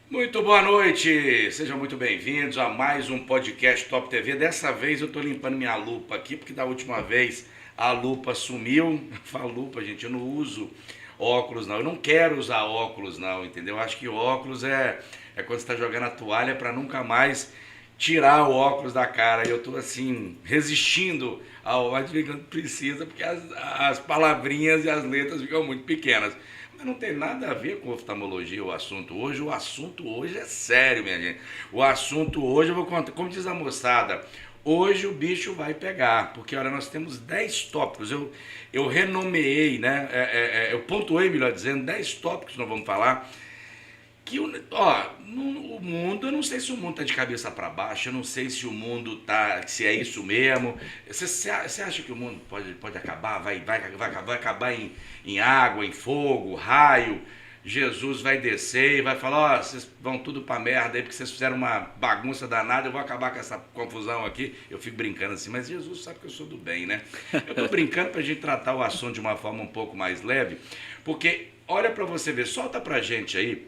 Muito boa noite, sejam muito bem-vindos a mais um podcast Top TV. Dessa vez eu tô limpando minha lupa aqui, porque da última vez a lupa sumiu. Fala lupa, gente, eu não uso óculos não, eu não quero usar óculos não, entendeu? Eu acho que óculos é quando você tá jogando a toalha para nunca mais tirar o óculos da cara. E eu tô assim, resistindo ao quando precisa, porque as palavrinhas e as letras ficam muito pequenas. Mas não tem nada a ver com oftalmologia o assunto hoje é sério, minha gente. O assunto hoje, eu vou contar, como diz a moçada, hoje o bicho vai pegar, porque olha, nós temos 10 tópicos, eu renomeei, né, eu pontuei, melhor dizendo, 10 tópicos que nós vamos falar, o mundo, eu não sei se o mundo está de cabeça para baixo, eu não sei se o mundo tá, se é isso mesmo. Você acha que o mundo pode acabar? Vai acabar em água, em fogo, raio? Jesus vai descer e vai falar, vocês vão tudo pra merda aí porque vocês fizeram uma bagunça danada, eu vou acabar com essa confusão aqui. Eu fico brincando assim, mas Jesus sabe que eu sou do bem, né? Eu tô brincando pra gente tratar o assunto de uma forma um pouco mais leve, porque olha pra você ver, solta pra gente aí.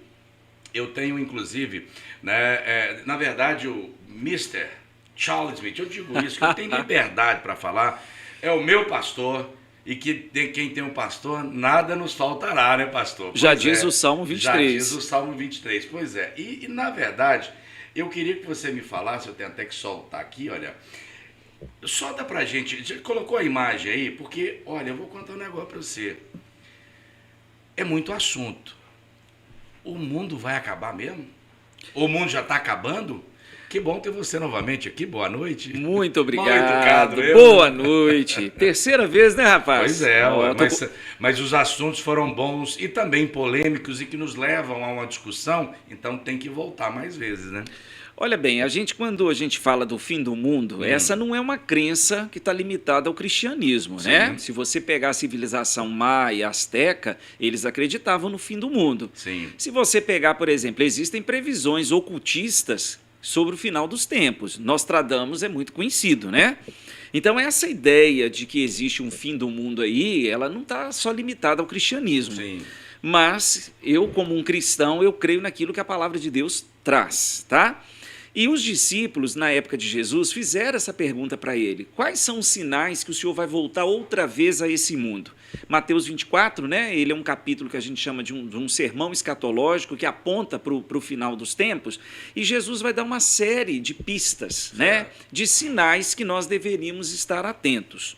Eu tenho, inclusive, né, na verdade, o Mr. Charles Smith, eu digo isso, que eu tenho liberdade para falar, é o meu pastor, e que quem tem um pastor, nada nos faltará, né, pastor? Pois Já diz o Salmo 23. Já diz o Salmo 23, pois é. E, na verdade, eu queria que você me falasse, eu tenho até que soltar aqui, olha, solta pra gente, colocou a imagem aí, porque, olha, eu vou contar um negócio pra você. É muito assunto. O mundo vai acabar mesmo? O mundo já está acabando? Que bom ter você novamente aqui. Boa noite. Muito obrigado. Mal educado, boa noite. Terceira vez, né, rapaz? Pois é, mas os assuntos foram bons e também polêmicos e que nos levam a uma discussão, então tem que voltar mais vezes, né? Olha bem, quando a gente fala do fim do mundo, essa não é uma crença que está limitada ao cristianismo, né? Se você pegar a civilização maia, asteca, eles acreditavam no fim do mundo. Sim. Se você pegar, por exemplo, existem previsões ocultistas sobre o final dos tempos. Nostradamus é muito conhecido, né? Então, essa ideia de que existe um fim do mundo aí, ela não está só limitada ao cristianismo. Sim. Mas eu, como um cristão, eu creio naquilo que a palavra de Deus traz, tá? E os discípulos, na época de Jesus, fizeram essa pergunta para ele. Quais são os sinais que o Senhor vai voltar outra vez a esse mundo? Mateus 24, né? Ele é um capítulo que a gente chama de um sermão escatológico que aponta para o final dos tempos. E Jesus vai dar uma série de pistas, né? De sinais que nós deveríamos estar atentos.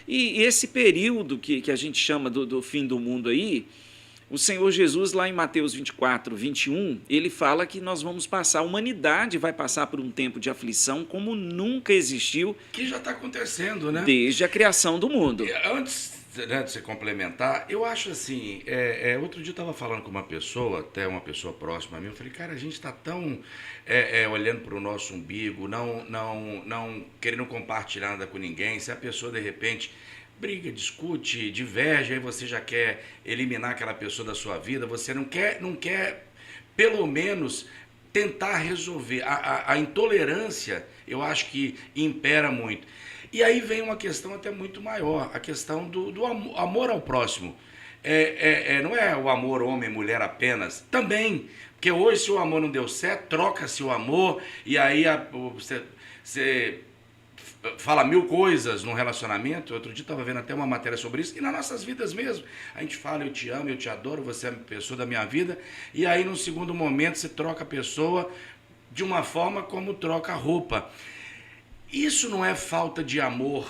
E esse período que a gente chama do fim do mundo aí, o Senhor Jesus, lá em Mateus 24, 21, ele fala que nós vamos passar, a humanidade vai passar por um tempo de aflição como nunca existiu. Que já está acontecendo, né? Desde a criação do mundo. Antes, né, de você complementar, eu acho assim, outro dia eu estava falando com uma pessoa, até uma pessoa próxima a mim, eu falei, cara, a gente está tão olhando para o nosso umbigo, não querendo compartilhar nada com ninguém, se a pessoa de repente briga, discute, diverge, aí você já quer eliminar aquela pessoa da sua vida, você não quer pelo menos tentar resolver. A intolerância, eu acho que impera muito. E aí vem uma questão até muito maior, a questão do amor ao próximo. Não é o amor homem-mulher apenas, também, porque hoje se o amor não deu certo, troca-se o amor, e aí você fala mil coisas num relacionamento. Outro dia estava vendo até uma matéria sobre isso, e nas nossas vidas mesmo, a gente fala, eu te amo, eu te adoro, você é a pessoa da minha vida, e aí num segundo momento você troca a pessoa de uma forma como troca a roupa. Isso não é falta de amor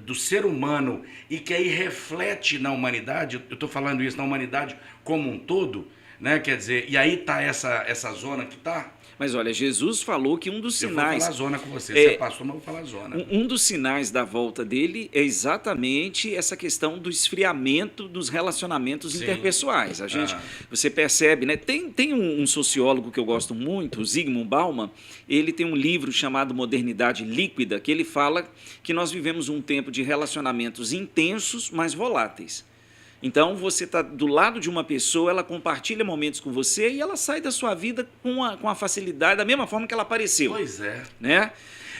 do ser humano e que aí reflete na humanidade? Eu estou falando isso na humanidade como um todo, né? Quer dizer, e aí está essa zona que está. Mas olha, Jesus falou que um dos sinais... Eu vou falar zona com você, você é pastor, mas eu vou falar zona. Um dos sinais da volta dele é exatamente essa questão do esfriamento dos relacionamentos interpessoais. Você percebe, né? Tem um sociólogo que eu gosto muito, o Zygmunt Bauman, ele tem um livro chamado Modernidade Líquida, que ele fala que nós vivemos um tempo de relacionamentos intensos, mas voláteis. Então, você está do lado de uma pessoa, ela compartilha momentos com você e ela sai da sua vida com a facilidade, da mesma forma que ela apareceu. Pois é. Né?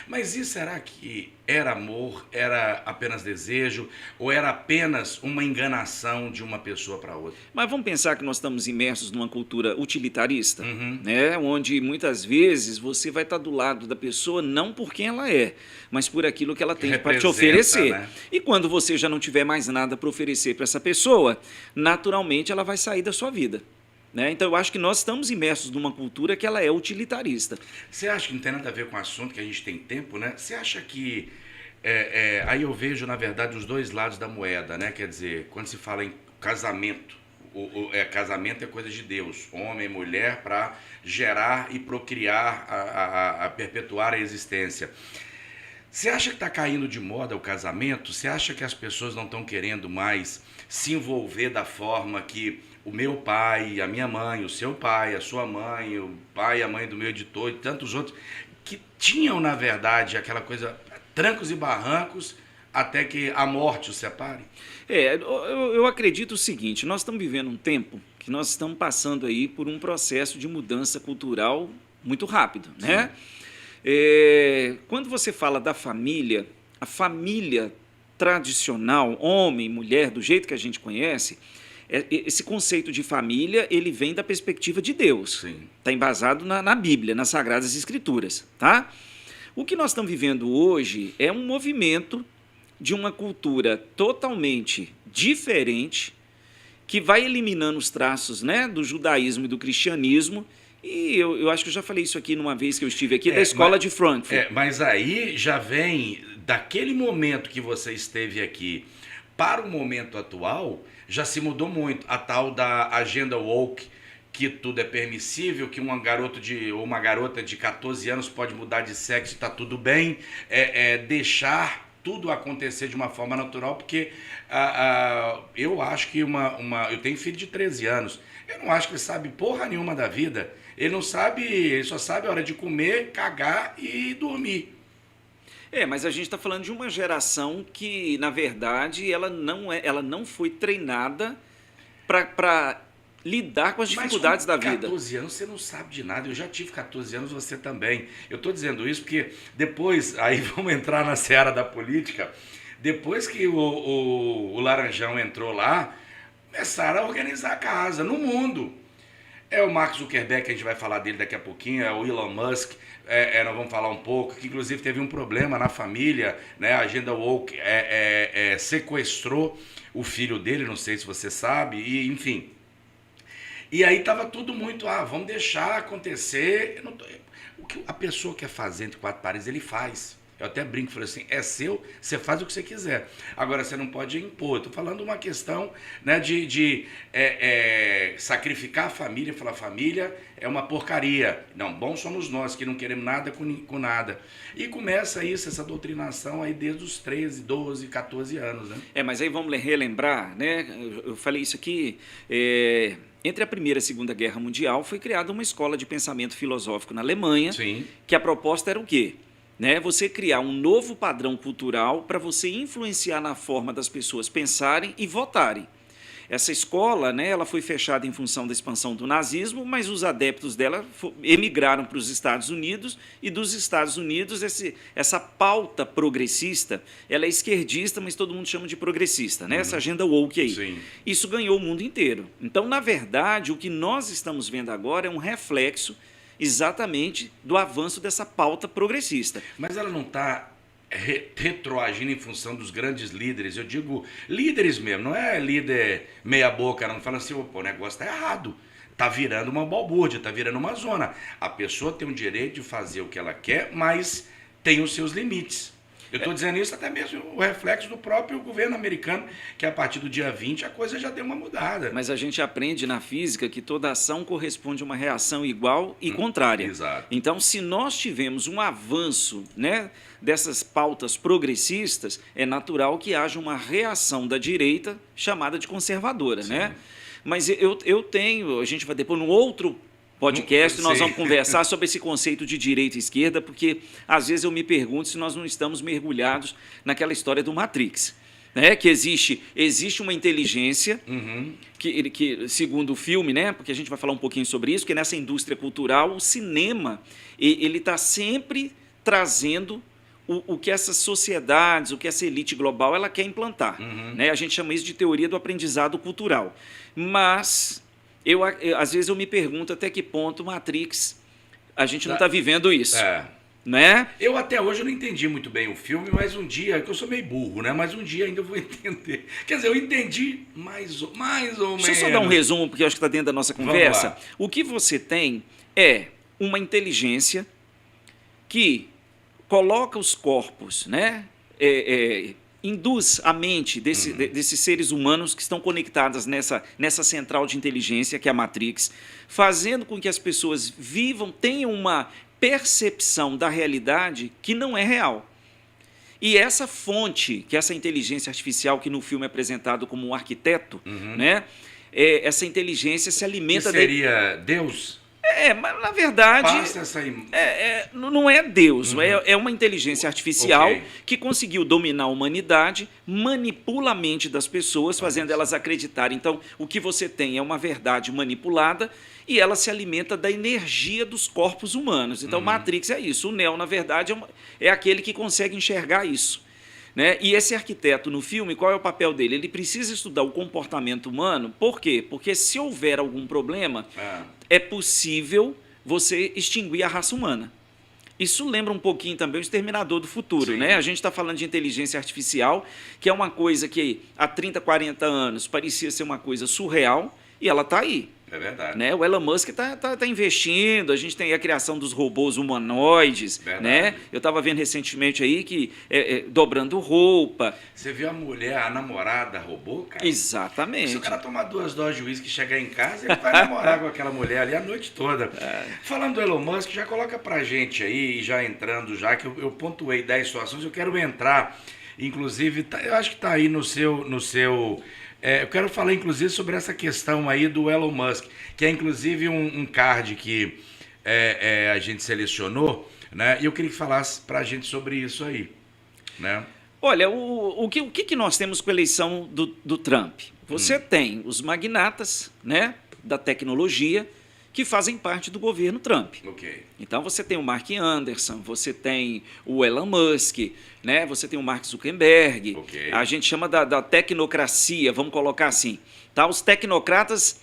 Mas e será que era amor, era apenas desejo, ou era apenas uma enganação de uma pessoa para outra? Mas vamos pensar que nós estamos imersos numa cultura utilitarista, né? Onde muitas vezes você vai estar do lado da pessoa não por quem ela é, mas por aquilo que ela tem para te oferecer. Né? E quando você já não tiver mais nada para oferecer para essa pessoa, naturalmente ela vai sair da sua vida. Né? Então, eu acho que nós estamos imersos numa cultura que ela é utilitarista. Você acha que não tem nada a ver com o assunto, que a gente tem tempo, né? Você acha que... aí eu vejo, na verdade, os dois lados da moeda, né? Quer dizer, quando se fala em casamento, casamento é coisa de Deus, homem e mulher, para gerar e procriar, a perpetuar a existência. Você acha que está caindo de moda o casamento? Você acha que as pessoas não estão querendo mais se envolver da forma que o meu pai, a minha mãe, o seu pai, a sua mãe, o pai e a mãe do meu editor e tantos outros, que tinham, na verdade, aquela coisa, trancos e barrancos, até que a morte os separe? Eu acredito o seguinte, nós estamos vivendo um tempo que nós estamos passando aí por um processo de mudança cultural muito rápido, né? Quando você fala da família, a família tradicional, homem, mulher, do jeito que a gente conhece, esse conceito de família, ele vem da perspectiva de Deus. Está embasado na Bíblia, nas Sagradas Escrituras, tá? O que nós estamos vivendo hoje é um movimento de uma cultura totalmente diferente, que vai eliminando os traços, né, do judaísmo e do cristianismo. E eu acho que eu já falei isso aqui numa vez que eu estive aqui, da escola de Frankfurt. Mas aí já vem, daquele momento que você esteve aqui para o momento atual, já se mudou muito. A tal da agenda woke, que tudo é permissível, que uma garota de 14 anos pode mudar de sexo e está tudo bem, deixar tudo acontecer de uma forma natural, porque eu acho que eu tenho filho de 13 anos, eu não acho que ele sabe porra nenhuma da vida, ele só sabe a hora de comer, cagar e dormir. Mas a gente está falando de uma geração que, na verdade, ela não foi treinada para lidar com as dificuldades da vida. 14 anos você não sabe de nada. Eu já tive 14 anos, você também. Eu estou dizendo isso porque depois, aí vamos entrar na seara da política, depois que o Laranjão entrou lá, começaram a organizar a casa no mundo. É o Mark Zuckerberg, que a gente vai falar dele daqui a pouquinho, é o Elon Musk, nós vamos falar um pouco, que inclusive teve um problema na família, né? A agenda woke sequestrou o filho dele, não sei se você sabe, e enfim. E aí estava tudo muito, vamos deixar acontecer. O que a pessoa quer fazer entre quatro paredes, ele faz. Eu até brinco, falei assim, é seu, você faz o que você quiser. Agora, você não pode impor. Estou falando uma questão, né, de sacrificar a família, falar, família é uma porcaria. Não, bons somos nós, que não queremos nada com nada. E começa essa doutrinação aí desde os 13, 12, 14 anos, né? Mas aí vamos relembrar, né? Eu falei isso aqui... Entre a Primeira e a Segunda Guerra Mundial foi criada uma escola de pensamento filosófico na Alemanha, Sim. Que a proposta era o quê? Você criar um novo padrão cultural para você influenciar na forma das pessoas pensarem e votarem. Essa escola, ela foi fechada em função da expansão do nazismo, mas os adeptos dela emigraram para os Estados Unidos, e dos Estados Unidos essa pauta progressista, ela é esquerdista, mas todo mundo chama de progressista, essa agenda woke aí. Sim. Isso ganhou o mundo inteiro. Então, na verdade, o que nós estamos vendo agora é um reflexo exatamente do avanço dessa pauta progressista. Mas ela não está retroagindo em função dos grandes líderes? Eu digo líderes mesmo, não é líder meia boca, não fala assim, o negócio está errado, está virando uma balbúrdia, está virando uma zona. A pessoa tem o direito de fazer o que ela quer, mas tem os seus limites. Eu estou dizendo isso até mesmo o reflexo do próprio governo americano, que a partir do dia 20 a coisa já deu uma mudada. Mas a gente aprende na física que toda ação corresponde a uma reação igual e contrária. Exato. Então, se nós tivermos um avanço, dessas pautas progressistas, é natural que haja uma reação da direita chamada de conservadora, né? Mas a gente vai depois num outro podcast, nós vamos conversar sobre esse conceito de direita e esquerda, porque às vezes eu me pergunto se nós não estamos mergulhados naquela história do Matrix. Que existe uma inteligência que, segundo o filme, porque a gente vai falar um pouquinho sobre isso, que nessa indústria cultural, o cinema ele está sempre trazendo o que essas sociedades, o que essa elite global ela quer implantar. A gente chama isso de teoria do aprendizado cultural. Mas... às vezes eu me pergunto até que ponto Matrix a gente não está vivendo isso. Eu até hoje não entendi muito bem o filme, mas um dia, que eu sou meio burro, mas um dia ainda eu vou entender. Quer dizer, eu entendi mais ou menos. Deixa eu só dar um resumo, porque eu acho que está dentro da nossa conversa. O que você tem é uma inteligência que coloca os corpos, induz a mente desses seres humanos que estão conectados nessa central de inteligência, que é a Matrix, fazendo com que as pessoas tenham uma percepção da realidade que não é real. E essa fonte, que é essa inteligência artificial que no filme é apresentado como um arquiteto, essa inteligência se alimenta... Que seria Deus? Mas na verdade... Passa essa não é Deus, é uma inteligência artificial Ok. que conseguiu dominar a humanidade, manipula a mente das pessoas, fazendo elas acreditarem. Então, o que você tem é uma verdade manipulada e ela se alimenta da energia dos corpos humanos. Então, Matrix é isso. O Neo, na verdade, é aquele que consegue enxergar isso. Né? E esse arquiteto no filme, qual é o papel dele? Ele precisa estudar o comportamento humano. Por quê? Porque se houver algum problema, é possível você extinguir a raça humana. Isso lembra um pouquinho também o Exterminador do Futuro. Né? A gente está falando de inteligência artificial, que é uma coisa que há 30, 40 anos parecia ser uma coisa surreal, e ela está aí. É verdade. Né? O Elon Musk tá investindo, a gente tem a criação dos robôs humanoides. Né? Eu estava vendo recentemente aí que dobrando roupa. Você viu a mulher, a namorada robô, cara? Exatamente. Se o cara tomar 2 doses de uísque e chegar em casa, ele vai namorar com aquela mulher ali a noite toda. Falando do Elon Musk, já coloca pra gente aí, já entrando, já que eu pontuei 10 situações, eu quero entrar, inclusive, eu acho que tá aí no seu eu quero falar, inclusive, sobre essa questão aí do Elon Musk, que é, inclusive, um card que a gente selecionou, né? E eu queria que falasse para a gente sobre isso aí, né? Olha, o que nós temos com a eleição do Trump? Você tem os magnatas, né, da tecnologia que fazem parte do governo Trump. Ok. Então, você tem o Mark Anderson, você tem o Elon Musk, né? Você tem o Mark Zuckerberg. Ok. A gente chama da tecnocracia, vamos colocar assim. Tá? Os tecnocratas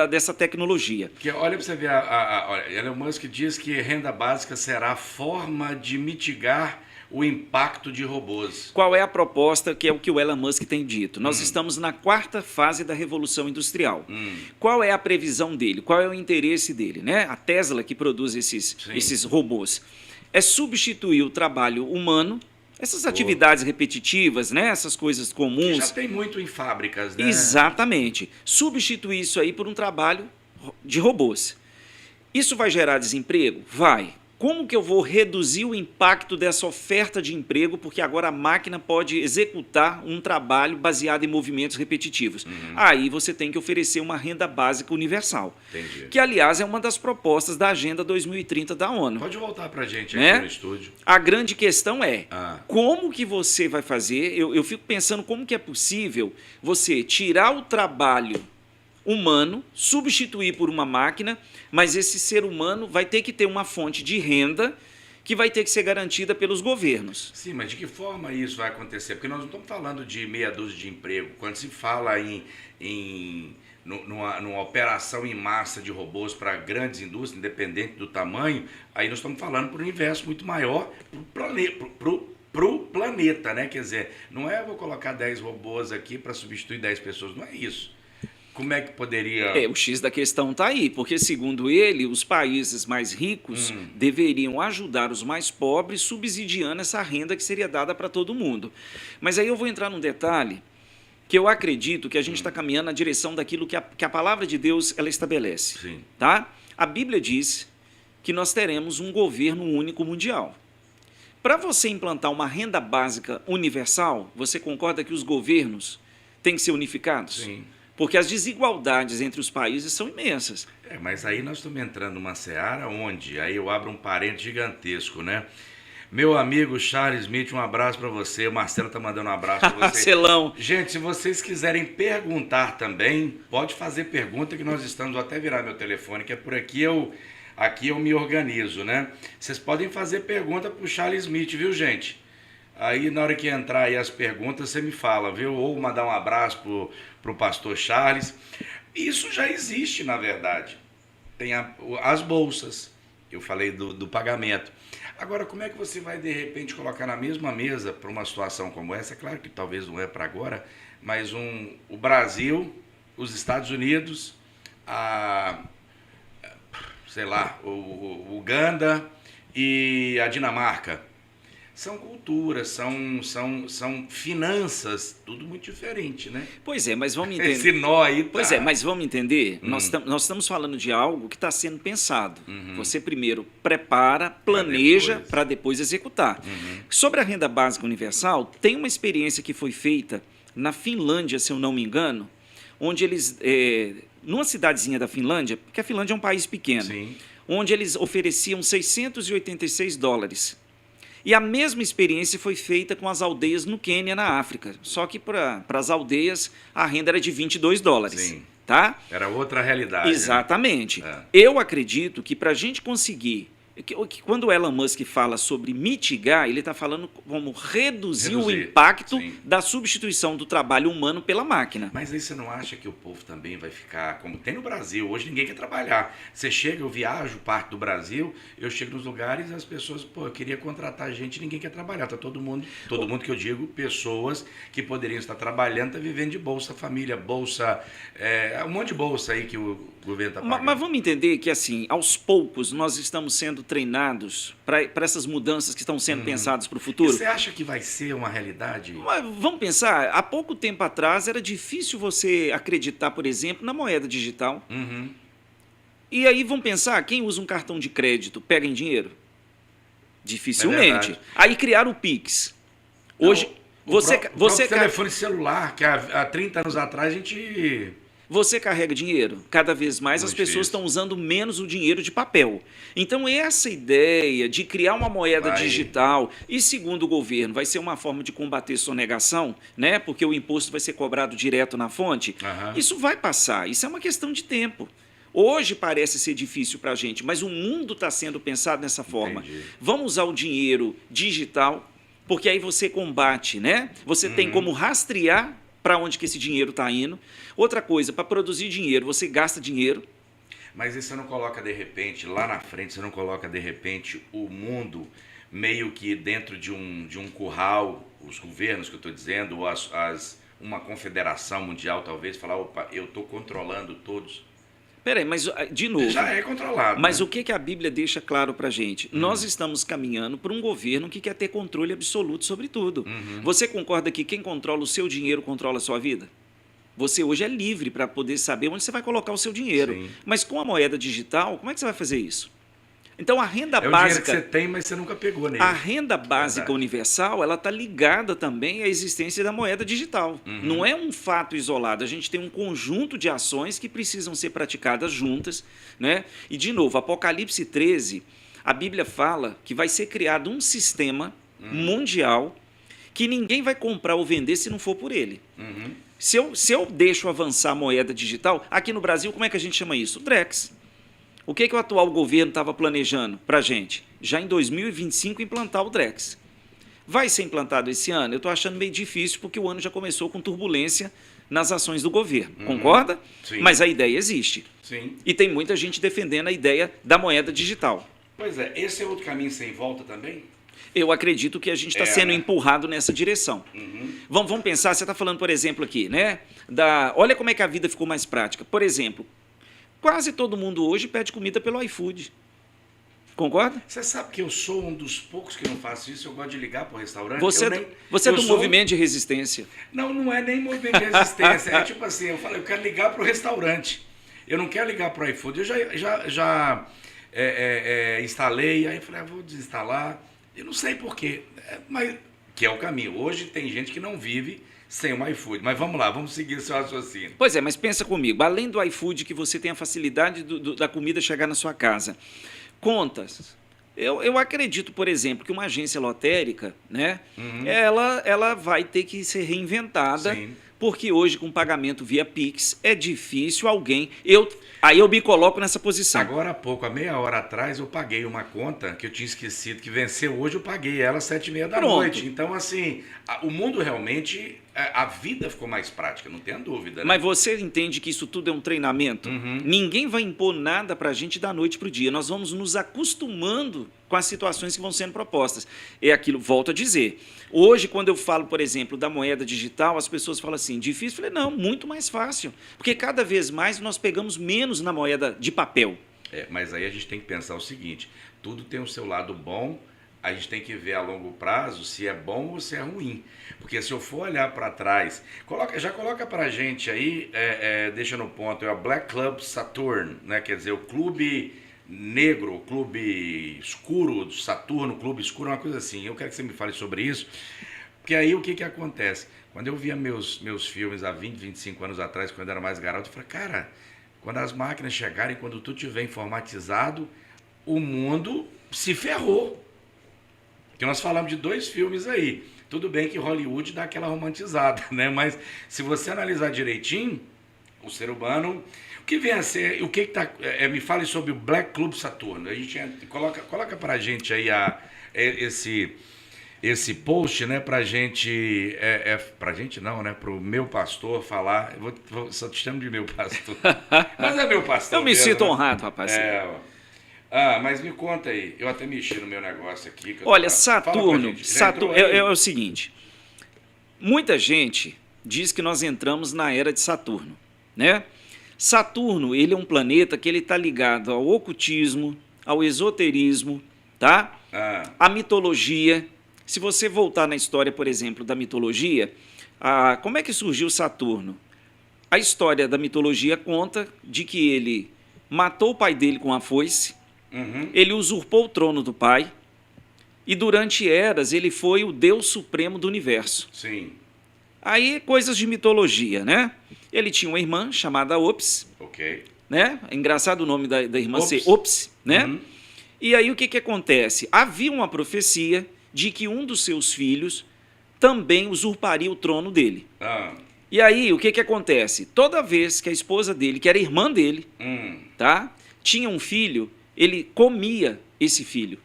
dessa tecnologia. Que, olha para você ver, olha, Elon Musk diz que renda básica será a forma de mitigar o impacto de robôs. Qual é a proposta, que é o que o Elon Musk tem dito? Nós estamos na 4ª fase da Revolução Industrial. Qual é a previsão dele? Qual é o interesse dele? Né? A Tesla, que produz esses robôs, é substituir o trabalho humano, essas atividades repetitivas, né? Essas coisas comuns. Que já tem muito em fábricas, né? Exatamente. Substituir isso aí por um trabalho de robôs. Isso vai gerar desemprego? Vai. Como que eu vou reduzir o impacto dessa oferta de emprego, porque agora a máquina pode executar um trabalho baseado em movimentos repetitivos? Aí você tem que oferecer uma renda básica universal. Entendi. Que, aliás, é uma das propostas da Agenda 2030 da ONU. Pode voltar para a gente aqui Né? no estúdio. A grande questão é, como que você vai fazer? Eu fico pensando como que é possível você tirar o trabalho humano, substituir por uma máquina, mas esse ser humano vai ter que ter uma fonte de renda que vai ter que ser garantida pelos governos. Sim, mas de que forma isso vai acontecer? Porque nós não estamos falando de meia dúzia de emprego. Quando se fala numa operação em massa de robôs para grandes indústrias, independente do tamanho, aí nós estamos falando por um universo muito maior para o planeta, né? Quer dizer, não é eu vou colocar 10 robôs aqui para substituir 10 pessoas, não é isso. Como é que poderia... O X da questão está aí, porque, segundo ele, os países mais ricos deveriam ajudar os mais pobres, subsidiando essa renda que seria dada para todo mundo. Mas aí eu vou entrar num detalhe que eu acredito que a gente está caminhando na direção daquilo que a palavra de Deus ela estabelece. Sim. Tá? A Bíblia diz que nós teremos um governo único mundial. Para você implantar uma renda básica universal, você concorda que os governos têm que ser unificados? Sim. Porque as desigualdades entre os países são imensas. Mas aí nós estamos entrando numa seara onde, aí eu abro um parênteses gigantesco, né? Meu amigo Charles Smith, um abraço para você. O Marcelo tá mandando um abraço para você. Marcelão. Gente, se vocês quiserem perguntar também, pode fazer pergunta que nós estamos, vou até virar meu telefone, que é por aqui eu me organizo, né? Vocês podem fazer pergunta pro Charles Smith, viu, gente? Aí, na hora que entrar aí as perguntas, você me fala, viu? Ou mandar um abraço pro pastor Charles. Isso já existe, na verdade. Tem as bolsas. Eu falei do pagamento. Agora, como é que você vai, de repente, colocar na mesma mesa para uma situação como essa? É claro que talvez não é para agora, mas o Brasil, os Estados Unidos, o Uganda e a Dinamarca. São culturas, são finanças, tudo muito diferente, né? Pois é, mas vamos entender. Esse nó aí tá... Pois é, mas vamos entender. Nós estamos falando de algo que está sendo pensado. Você primeiro prepara, planeja para depois executar. Sobre a renda básica universal, tem uma experiência que foi feita na Finlândia, se eu não me engano, onde eles, numa cidadezinha da Finlândia, porque a Finlândia é um país pequeno, Sim. onde eles ofereciam $686. E a mesma experiência foi feita com as aldeias no Quênia, na África. Só que para as aldeias a renda era de $22. Sim. Tá? Era outra realidade. Exatamente. Né? Eu acredito que para a gente conseguir... Que quando o Elon Musk fala sobre mitigar, ele está falando como reduzir o impacto da substituição do trabalho humano pela máquina. Mas aí você não acha que o povo também vai ficar, como tem no Brasil, hoje ninguém quer trabalhar. Você chega, eu viajo parte do Brasil, eu chego nos lugares e as pessoas, pô, eu queria contratar gente, ninguém quer trabalhar. Tá todo mundo que eu digo, pessoas que poderiam estar trabalhando, tá vivendo de Bolsa Família, Bolsa, um monte de bolsa aí que o governo está pagando. Mas vamos entender que, assim, aos poucos nós estamos sendo treinados para essas mudanças que estão sendo pensadas para o futuro. E você acha que vai ser uma realidade? Mas vamos pensar, há pouco tempo atrás era difícil você acreditar, por exemplo, na moeda digital. E aí vamos pensar, quem usa um cartão de crédito pega em dinheiro? Dificilmente. Aí criaram o Pix. Hoje, você telefone celular, que há 30 anos atrás a gente... Você carrega dinheiro. Cada vez mais as pessoas estão usando menos o dinheiro de papel. Então, essa ideia de criar uma moeda digital, e segundo o governo, vai ser uma forma de combater sonegação, né? Porque o imposto vai ser cobrado direto na fonte. Isso vai passar. Isso é uma questão de tempo. Hoje parece ser difícil para a gente, mas o mundo está sendo pensado dessa forma. Entendi. Vamos usar o dinheiro digital, porque aí você combate, né? Você tem como rastrear para onde que esse dinheiro está indo. Outra coisa, para produzir dinheiro, você gasta dinheiro. Mas aí você não coloca, de repente, lá na frente, você não coloca, de repente, o mundo meio que dentro de um curral, os governos que eu estou dizendo, ou uma confederação mundial, talvez, falar, opa, eu estou controlando todos. Peraí, mas, de novo... Já é controlado. Mas né? o que a Bíblia deixa claro para a gente? Nós estamos caminhando para um governo que quer ter controle absoluto sobre tudo. Você concorda que quem controla o seu dinheiro controla a sua vida? Você hoje é livre para poder saber onde você vai colocar o seu dinheiro. Sim. Mas com a moeda digital, como é que você vai fazer isso? Então, a renda É o básica... dinheiro que você tem, mas você nunca pegou nele. A renda básica universal, ela está ligada também à existência da moeda digital. Não é um fato isolado. A gente tem um conjunto de ações que precisam ser praticadas juntas, né? E, de novo, Apocalipse 13, a Bíblia fala que vai ser criado um sistema mundial que ninguém vai comprar ou vender se não for por ele. Se eu deixo avançar a moeda digital, aqui no Brasil, como é que a gente chama isso? Drex. O que o atual governo estava planejando para a gente? Já em 2025 implantar o Drex. Vai ser implantado esse ano? Eu estou achando meio difícil porque o ano já começou com turbulência nas ações do governo. Concorda? Sim. Mas a ideia existe. Sim. E tem muita gente defendendo a ideia da moeda digital. Pois é, esse é outro caminho sem volta também? Eu acredito que a gente está sendo empurrado nessa direção. Vamos pensar, você está falando, por exemplo, aqui, né? Olha como é que a vida ficou mais prática. Por exemplo, quase todo mundo hoje pede comida pelo iFood. Concorda? Você sabe que eu sou um dos poucos que não faço isso, eu gosto de ligar para o restaurante. Você é do movimento de resistência. Não é nem movimento de resistência, é tipo assim, eu falo, eu quero ligar para o restaurante. Eu não quero ligar para o iFood. Eu já instalei, aí eu falei, vou desinstalar. Eu não sei porquê, mas que é o caminho. Hoje tem gente que não vive sem o iFood. Mas vamos lá, vamos seguir o seu raciocínio. Pois é, mas pensa comigo, além do iFood que você tem a facilidade da comida chegar na sua casa, contas. Eu acredito, por exemplo, que uma agência lotérica, né, ela vai ter que ser reinventada. Sim. Porque hoje, com pagamento via Pix, é difícil alguém... Aí eu me coloco nessa posição. Agora há pouco, há meia hora atrás, eu paguei uma conta que eu tinha esquecido, que venceu hoje, eu paguei ela às 7h30 da noite. Então, assim, o mundo realmente... A vida ficou mais prática, não tenha dúvida. Né? Mas você entende que isso tudo é um treinamento? Ninguém vai impor nada para a gente da noite para o dia. Nós vamos nos acostumando com as situações que vão sendo propostas. É aquilo, volto a dizer. Hoje, quando eu falo, por exemplo, da moeda digital, as pessoas falam assim, difícil? Eu falei, não, muito mais fácil. Porque cada vez mais nós pegamos menos na moeda de papel. Mas aí a gente tem que pensar o seguinte, tudo tem o seu lado bom, a gente tem que ver a longo prazo se é bom ou se é ruim. Porque se eu for olhar para trás, já coloca para a gente aí, deixa no ponto, é o Black Club Saturn, né? Quer dizer, o clube negro, o clube escuro do Saturno, o clube escuro, uma coisa assim. Eu quero que você me fale sobre isso. Porque aí o que acontece? Quando eu via meus filmes há 20, 25 anos atrás, quando eu era mais garoto, eu falei, cara, quando as máquinas chegarem, quando tudo estiver informatizado, o mundo se ferrou. Porque nós falamos de 2 filmes aí. Tudo bem que Hollywood dá aquela romantizada, né? Mas se você analisar direitinho, o ser humano, o que vem a ser, o que tá, me fale sobre o Black Club Saturno. A gente coloca pra gente aí esse post, né, pra gente, pra gente não, né, pro meu pastor falar, só te chamo de meu pastor, mas é meu pastor. Eu me mesmo, sinto né? honrado, rapaz. Mas me conta aí, eu até mexi no meu negócio aqui. Olha, Saturno é o seguinte, muita gente diz que nós entramos na era de Saturno, né? Saturno, ele é um planeta que ele está ligado ao ocultismo, ao esoterismo, tá? À mitologia. Se você voltar na história, por exemplo, da mitologia, como é que surgiu Saturno? A história da mitologia conta de que ele matou o pai dele com a foice, ele usurpou o trono do pai, e durante eras ele foi o Deus Supremo do Universo. Sim. Aí, coisas de mitologia, né? Ele tinha uma irmã chamada Ops, né? É engraçado o nome da irmã ser Ops, né? E aí o que acontece? Havia uma profecia de que um dos seus filhos também usurparia o trono dele. E aí, o que acontece? Toda vez que a esposa dele, que era irmã dele, tá, tinha um filho, ele comia esse filho.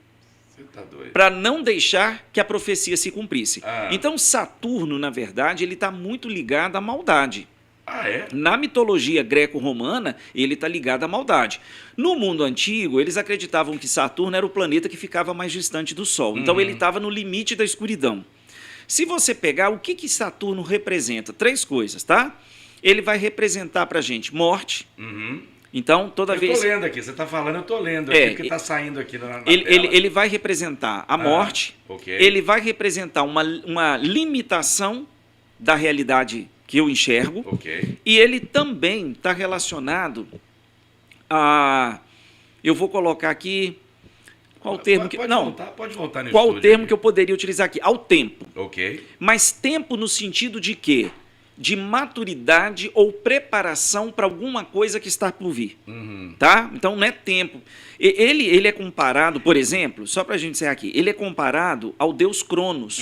Você tá doido? Para não deixar que a profecia se cumprisse. Então, Saturno, na verdade, ele está muito ligado à maldade. Na mitologia greco-romana, ele está ligado à maldade. No mundo antigo, eles acreditavam que Saturno era o planeta que ficava mais distante do Sol. Então, ele estava no limite da escuridão. Se você pegar, o que Saturno representa? 3 coisas, tá? Ele vai representar para a gente morte. Então, toda vez... Eu tô lendo aqui, você está falando, eu tô lendo aqui, porque está saindo aqui na tela. Ele vai representar a morte, ele vai representar uma limitação da realidade que eu enxergo, e ele também está relacionado a... Eu vou colocar aqui... Qual o termo que... Não, pode voltar no qual o termo aqui que eu poderia utilizar aqui? Ao tempo. Ok. Mas tempo no sentido de quê? De maturidade ou preparação para alguma coisa que está por vir. Tá? Então não é tempo. Ele é comparado, por exemplo, só para a gente encerrar aqui, ele é comparado ao deus Cronos.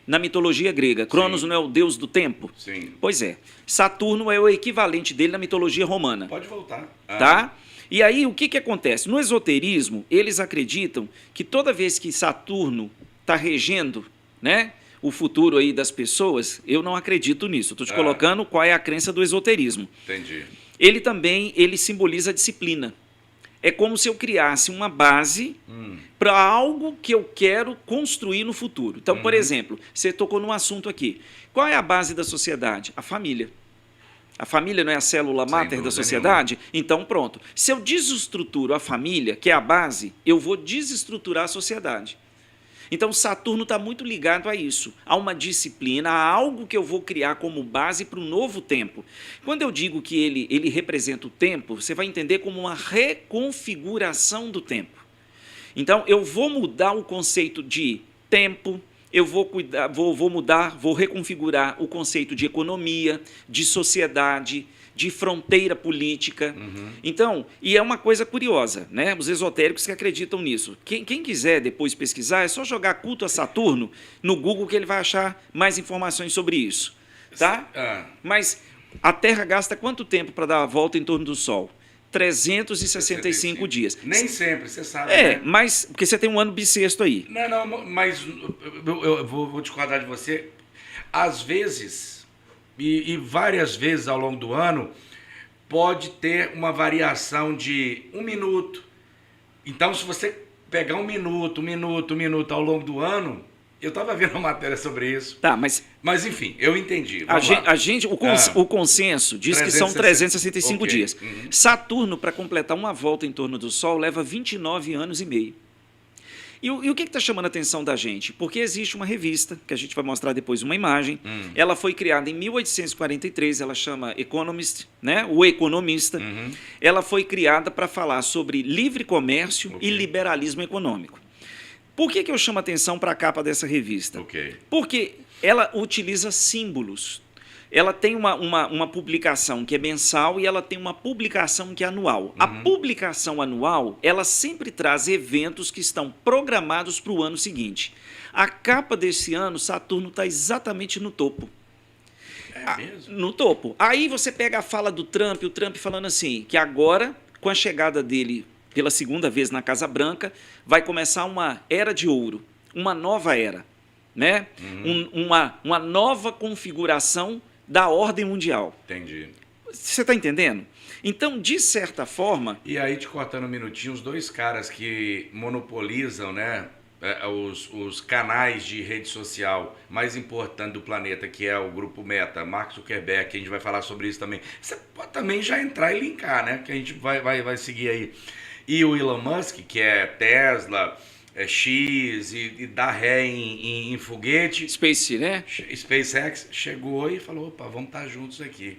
Na mitologia grega. Cronos não é o deus do tempo? Sim. Pois é. Saturno é o equivalente dele na mitologia romana. Pode voltar. Tá? E aí, o que acontece? No esoterismo, eles acreditam que toda vez que Saturno está regendo, né, o futuro aí das pessoas, eu não acredito nisso. Estou te colocando qual é a crença do esoterismo. Entendi. Ele também simboliza a disciplina. É como se eu criasse uma base para algo que eu quero construir no futuro. Então, por exemplo, você tocou num assunto aqui. Qual é a base da sociedade? A família. A família não é a célula máter da sociedade? Nenhuma. Então, pronto. Se eu desestruturo a família, que é a base, eu vou desestruturar a sociedade. Então, Saturno está muito ligado a isso, a uma disciplina, a algo que eu vou criar como base para um novo tempo. Quando eu digo que ele representa o tempo, você vai entender como uma reconfiguração do tempo. Então, eu vou mudar o conceito de tempo, eu vou reconfigurar o conceito de economia, de sociedade, de fronteira política. Então, e é uma coisa curiosa, né? Os esotéricos que acreditam nisso. Quem quiser depois pesquisar, é só jogar culto a Saturno no Google que ele vai achar mais informações sobre isso. Tá? Mas a Terra gasta quanto tempo para dar a volta em torno do Sol? 365 dias. Nem sempre, você sabe. Né? Mas porque você tem um ano bissexto aí. Não, mas eu vou discordar de você. Às vezes, e várias vezes ao longo do ano, pode ter uma variação de 1 minuto. Então, se você pegar 1 minuto ao longo do ano, eu estava vendo uma matéria sobre isso. Tá, mas enfim, eu entendi. O consenso diz que são 365 dias. Saturno, para completar uma volta em torno do Sol, leva 29 anos e meio. E o que está chamando a atenção da gente? Porque existe uma revista, que a gente vai mostrar depois uma imagem, ela foi criada em 1843, ela chama Economist, né? O Economista. Ela foi criada para falar sobre livre comércio e liberalismo econômico. Por que eu chamo atenção para a capa dessa revista? Ok. Porque ela utiliza símbolos. Ela tem uma publicação que é mensal e ela tem uma publicação que é anual. A publicação anual, ela sempre traz eventos que estão programados para o ano seguinte. A capa desse ano, Saturno está exatamente no topo. É mesmo? No topo. Aí você pega a fala do Trump, o Trump falando assim, que agora, com a chegada dele pela segunda vez na Casa Branca, vai começar uma era de ouro, uma nova era, né? Uma nova configuração da ordem mundial. Entendi. Você está entendendo? Então, de certa forma... E aí, te cortando um minutinho, os dois caras que monopolizam, né, os canais de rede social mais importantes do planeta, que é o grupo Meta, Mark Zuckerberg, que a gente vai falar sobre isso também. Você pode também já entrar e linkar, né? Que a gente vai seguir aí. E o Elon Musk, que é Tesla, X e dá ré em foguete. Space, né? SpaceX chegou e falou, opa, vamos estar juntos aqui.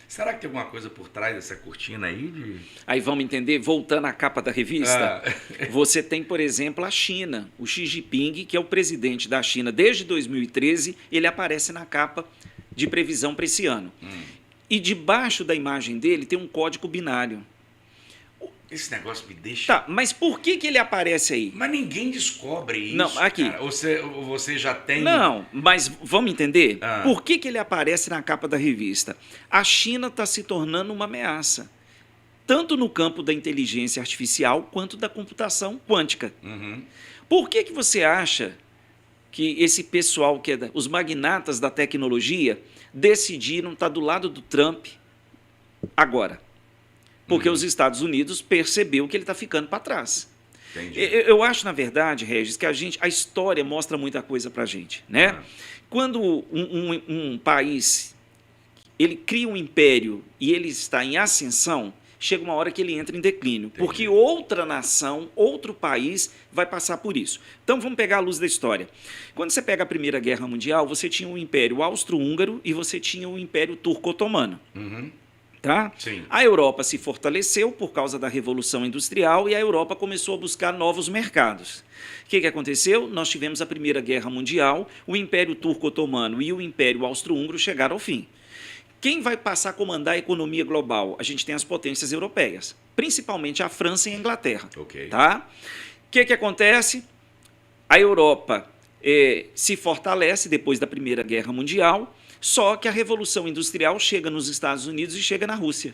Será que tem alguma coisa por trás dessa cortina aí? Aí vamos entender, voltando à capa da revista, você tem, por exemplo, a China. O Xi Jinping, que é o presidente da China desde 2013, ele aparece na capa de previsão para esse ano. E debaixo da imagem dele tem um código binário. Esse negócio me deixa... Tá, mas por que ele aparece aí? Mas ninguém descobre isso, Não, aqui. cara. Você já tem... Não, mas vamos entender? Por que ele aparece na capa da revista? A China está se tornando uma ameaça, tanto no campo da inteligência artificial quanto da computação quântica. Por que você acha que esse pessoal, os magnatas da tecnologia, decidiram estar do lado do Trump agora? Porque os Estados Unidos percebeu que ele está ficando para trás. Entendi. Eu acho, na verdade, Regis, que a história mostra muita coisa para a gente, né? Quando um país ele cria um império e ele está em ascensão, chega uma hora que ele entra em declínio. Entendi. Porque outra nação, outro país vai passar por isso. Então, vamos pegar a luz da história. Quando você pega a Primeira Guerra Mundial, você tinha o Império Austro-Húngaro e você tinha o Império Turco-Otomano. Tá? Sim. A Europa se fortaleceu por causa da Revolução Industrial e a Europa começou a buscar novos mercados. O que aconteceu? Nós tivemos a Primeira Guerra Mundial, o Império Turco-Otomano e o Império Austro-Húngaro chegaram ao fim. Quem vai passar a comandar a economia global? A gente tem as potências europeias, principalmente a França e a Inglaterra. Ok. Tá? O que acontece? A Europa se fortalece depois da Primeira Guerra Mundial, só que a Revolução Industrial chega nos Estados Unidos e chega na Rússia.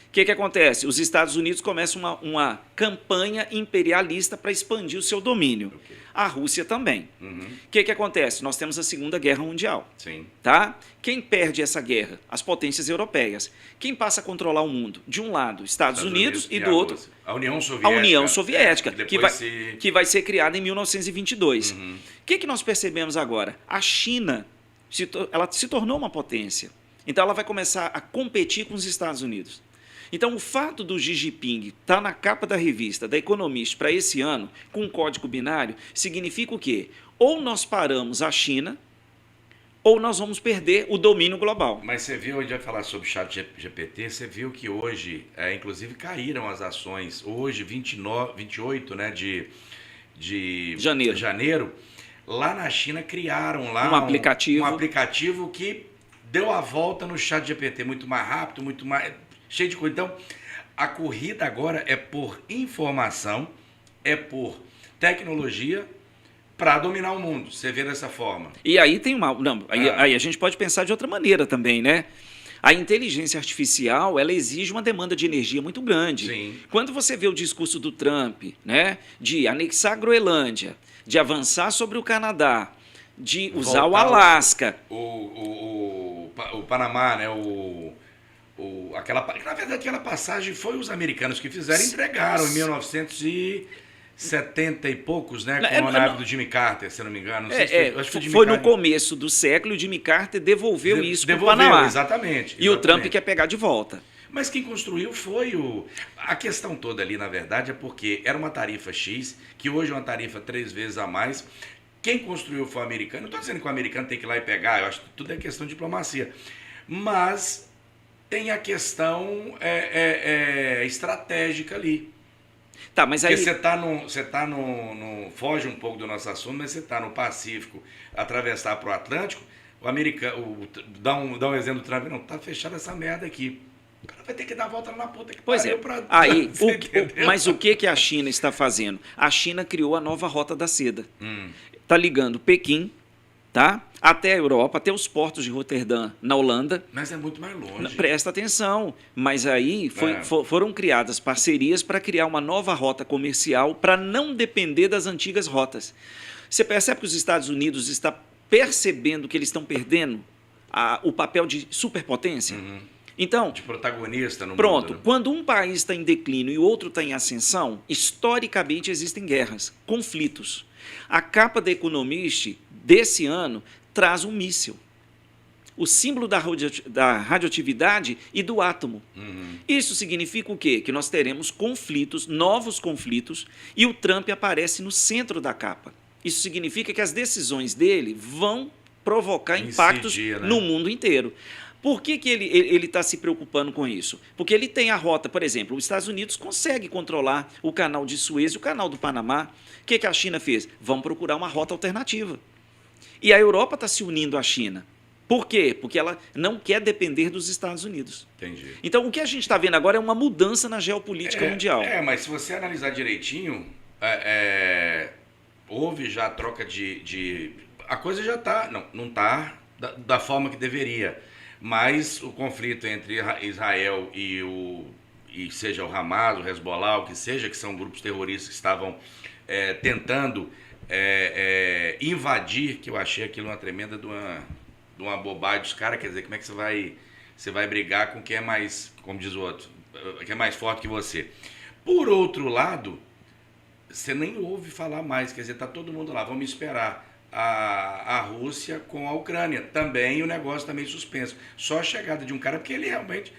O que acontece? Os Estados Unidos começam uma campanha imperialista para expandir o seu domínio. Ok. A Rússia também. O que acontece? Nós temos a Segunda Guerra Mundial. Sim. Tá? Quem perde essa guerra? As potências europeias. Quem passa a controlar o mundo? De um lado, Estados Unidos e do outro, Rússia. A União Soviética. a União Soviética, Depois que vai ser criada em 1922. O que nós percebemos agora? A China ela se tornou uma potência. Então, ela vai começar a competir com os Estados Unidos. Então, o fato do Xi Jinping estar na capa da revista da Economist para esse ano, com um código binário, significa o quê? Ou nós paramos a China, ou nós vamos perder o domínio global. Mas você viu, a gente vai falar sobre o chat GPT, você viu que hoje, inclusive, caíram as ações. Hoje, 28, né, de janeiro, lá na China criaram lá um aplicativo que deu a volta no chat GPT muito mais rápido, muito mais cheio de coisa. Então, a corrida agora é por informação, é por tecnologia para dominar o mundo. Você vê dessa forma. E aí tem aí a gente pode pensar de outra maneira também, né? A inteligência artificial, ela exige uma demanda de energia muito grande. Sim. Quando você vê o discurso do Trump, né, de anexar a Groenlândia, de avançar sobre o Canadá, de usar o Alasca. O Panamá, né? Na verdade, aquela passagem foi os americanos que fizeram e entregaram em 1970 e poucos, né? Com a nave do Jimmy Carter, se não me engano. Acho que foi foi no começo do século e o Jimmy Carter devolveu isso para o Panamá. Exatamente. E o Trump quer pegar de volta. Mas quem construiu foi a questão toda ali, na verdade, é porque era uma tarifa X, que hoje é uma tarifa 3 vezes a mais. Quem construiu foi o americano. Não estou dizendo que o americano tem que ir lá e pegar, eu acho que tudo é questão de diplomacia. Mas tem a questão estratégica ali. Tá, mas Porque aí... foge um pouco do nosso assunto, mas você está no Pacífico, atravessar para o Atlântico, o americano, dá um exemplo do Trump, não, tá fechada essa merda aqui. O cara vai ter que dar a volta lá na puta que Pois pariu é. pra... Aí, Você entendeu? mas o que a China está fazendo? A China criou a nova Rota da Seda. Está ligando Pequim, tá? Até a Europa, até os portos de Roterdã, na Holanda. Mas é muito mais longe. Presta atenção. Mas aí foram criadas parcerias para criar uma nova rota comercial para não depender das antigas rotas. Você percebe que os Estados Unidos está percebendo que eles estão perdendo o papel de superpotência? Então, De protagonista no pronto, mundo. Né? quando um país está em declínio e o outro está em ascensão, historicamente existem guerras, conflitos. A capa da Economist desse ano traz um míssil. O símbolo da radioatividade e do átomo. Isso significa o quê? Que nós teremos conflitos, novos conflitos, e o Trump aparece no centro da capa. Isso significa que as decisões dele vão provocar impactos né? no mundo inteiro. Por que ele está se preocupando com isso? Porque ele tem a rota, por exemplo, os Estados Unidos consegue controlar o canal de Suez e o canal do Panamá. O que a China fez? Vamos procurar uma rota alternativa. E a Europa está se unindo à China. Por quê? Porque ela não quer depender dos Estados Unidos. Entendi. Então, o que a gente está vendo agora é uma mudança na geopolítica mundial. Mas se você analisar direitinho, houve já a troca de... A coisa já está... Não está da forma que deveria. Mas o conflito entre Israel e seja o Hamas, o Hezbollah, o que seja, que são grupos terroristas que estavam tentando invadir, que eu achei aquilo uma tremenda de uma bobagem dos caras. Quer dizer, como é que você vai brigar com quem é mais, como diz o outro, quem é mais forte que você? Por outro lado, você nem ouve falar mais, quer dizer, tá todo mundo lá, vamos esperar a Rússia com a Ucrânia. Também o negócio também suspenso. Só a chegada de um cara, porque ele realmente...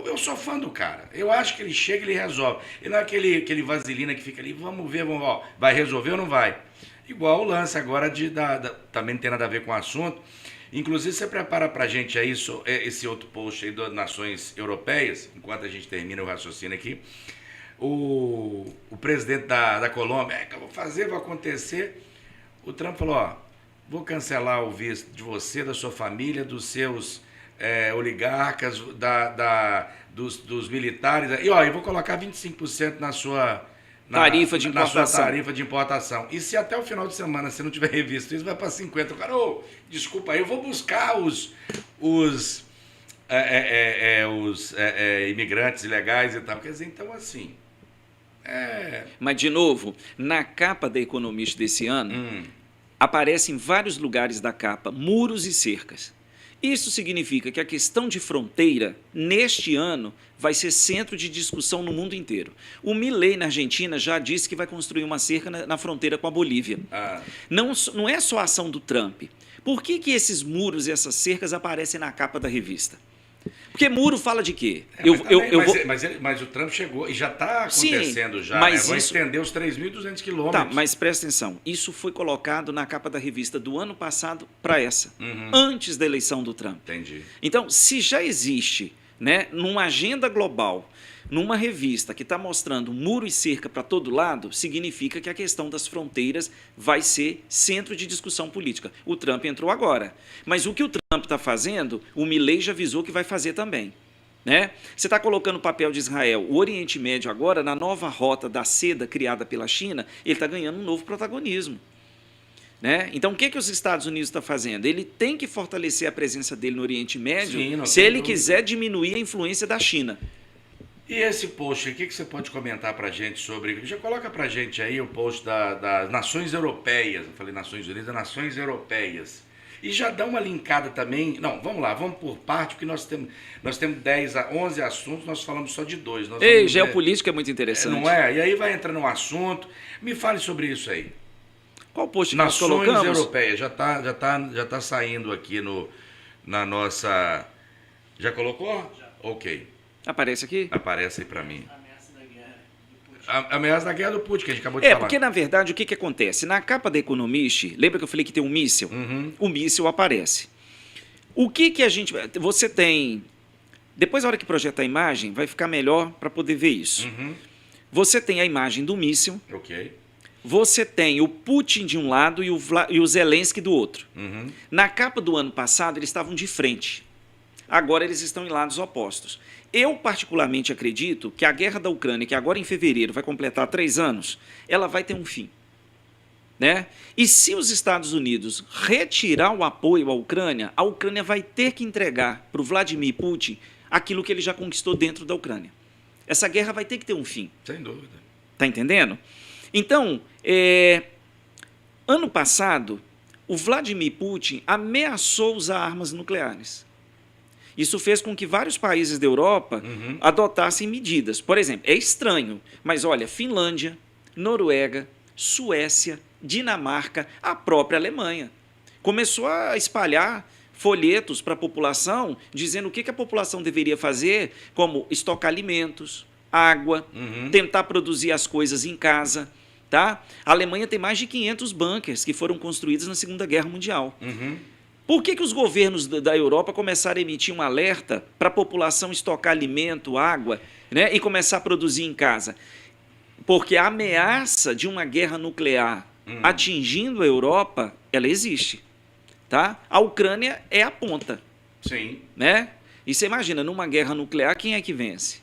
Eu sou fã do cara. Eu acho que ele chega e ele resolve. Ele não é aquele vaselina que fica ali, vamos ver, vai resolver ou não vai? Igual o lance agora também não tem nada a ver com o assunto. Inclusive, você prepara pra gente aí esse outro post aí das nações europeias, enquanto a gente termina o raciocínio aqui. O presidente da Colômbia, que eu vou fazer, vai acontecer. O Trump falou, vou cancelar o visto de você, da sua família, dos seus oligarcas, dos militares. E eu vou colocar 25% na sua tarifa de importação. Na sua tarifa de importação. E se até o final de semana você não tiver revisto isso, vai para 50%. O cara, desculpa aí, eu vou buscar os imigrantes ilegais e tal. Quer dizer, então assim... Mas, de novo, na capa da Economist desse ano, aparece em vários lugares da capa muros e cercas. Isso significa que a questão de fronteira, neste ano, vai ser centro de discussão no mundo inteiro. O Milei, na Argentina, já disse que vai construir uma cerca na fronteira com a Bolívia. Não é só a ação do Trump. Por que esses muros e essas cercas aparecem na capa da revista? Porque muro fala de quê? Mas o Trump chegou e já está acontecendo. Sim, já, mas Vão estender os 3.200 quilômetros. Tá, mas presta atenção. Isso foi colocado na capa da revista do ano passado para essa, antes da eleição do Trump. Entendi. Então, se já existe, né, numa agenda global, numa revista que está mostrando muro e cerca para todo lado, significa que a questão das fronteiras vai ser centro de discussão política. O Trump entrou agora. Mas o que o Trump está fazendo, o Milei já avisou que vai fazer também. Né? Você está colocando o papel de Israel, o Oriente Médio agora, na nova rota da seda criada pela China, ele está ganhando um novo protagonismo. Né? Então, o que os Estados Unidos estão fazendo? Ele tem que fortalecer a presença dele no Oriente Médio se ele quiser diminuir a influência da China. E esse post, o que você pode comentar para a gente sobre... Já coloca para a gente aí o post das Nações Europeias. Eu falei Nações Unidas, Nações Europeias. E já dá uma linkada também... Não, vamos lá, vamos por parte, porque nós temos 10 a 11 assuntos, nós falamos só de 2. Geopolítica é muito interessante. Não é? E aí vai entrando um assunto. Me fale sobre isso aí. Qual post que nós colocamos? Nações Europeias, já tá saindo aqui na nossa... Já colocou? Já. Ok. Aparece aqui? Aparece aí para mim. Ameaça da guerra do Putin, que a gente acabou de falar. Porque, na verdade, o que acontece? Na capa da Economist, lembra que eu falei que tem um míssil? O míssil aparece. O que a gente... Você tem... Depois, na hora que projetar a imagem, vai ficar melhor para poder ver isso. você tem a imagem do míssil, Ok. você tem o Putin de um lado e o Zelensky do outro. Uhum. Na capa do ano passado, eles estavam de frente. Agora eles estão em lados opostos. Eu, particularmente, acredito que a guerra da Ucrânia, que agora em fevereiro vai completar 3 anos, ela vai ter um fim. Né? E se os Estados Unidos retirar o apoio à Ucrânia, a Ucrânia vai ter que entregar para o Vladimir Putin aquilo que ele já conquistou dentro da Ucrânia. Essa guerra vai ter que ter um fim. Sem dúvida. Está entendendo? Então, ano passado, o Vladimir Putin ameaçou usar armas nucleares. Isso fez com que vários países da Europa adotassem medidas. Por exemplo, é estranho, mas olha, Finlândia, Noruega, Suécia, Dinamarca, a própria Alemanha começou a espalhar folhetos para a população, dizendo o que a população deveria fazer, como estocar alimentos, água, tentar produzir as coisas em casa. Tá? A Alemanha tem mais de 500 bunkers que foram construídos na Segunda Guerra Mundial. Por que os governos da Europa começaram a emitir um alerta para a população estocar alimento, água, né, e começar a produzir em casa? Porque a ameaça de uma guerra nuclear atingindo a Europa, ela existe. Tá? A Ucrânia é a ponta. Sim. Né? E você imagina, numa guerra nuclear, quem é que vence?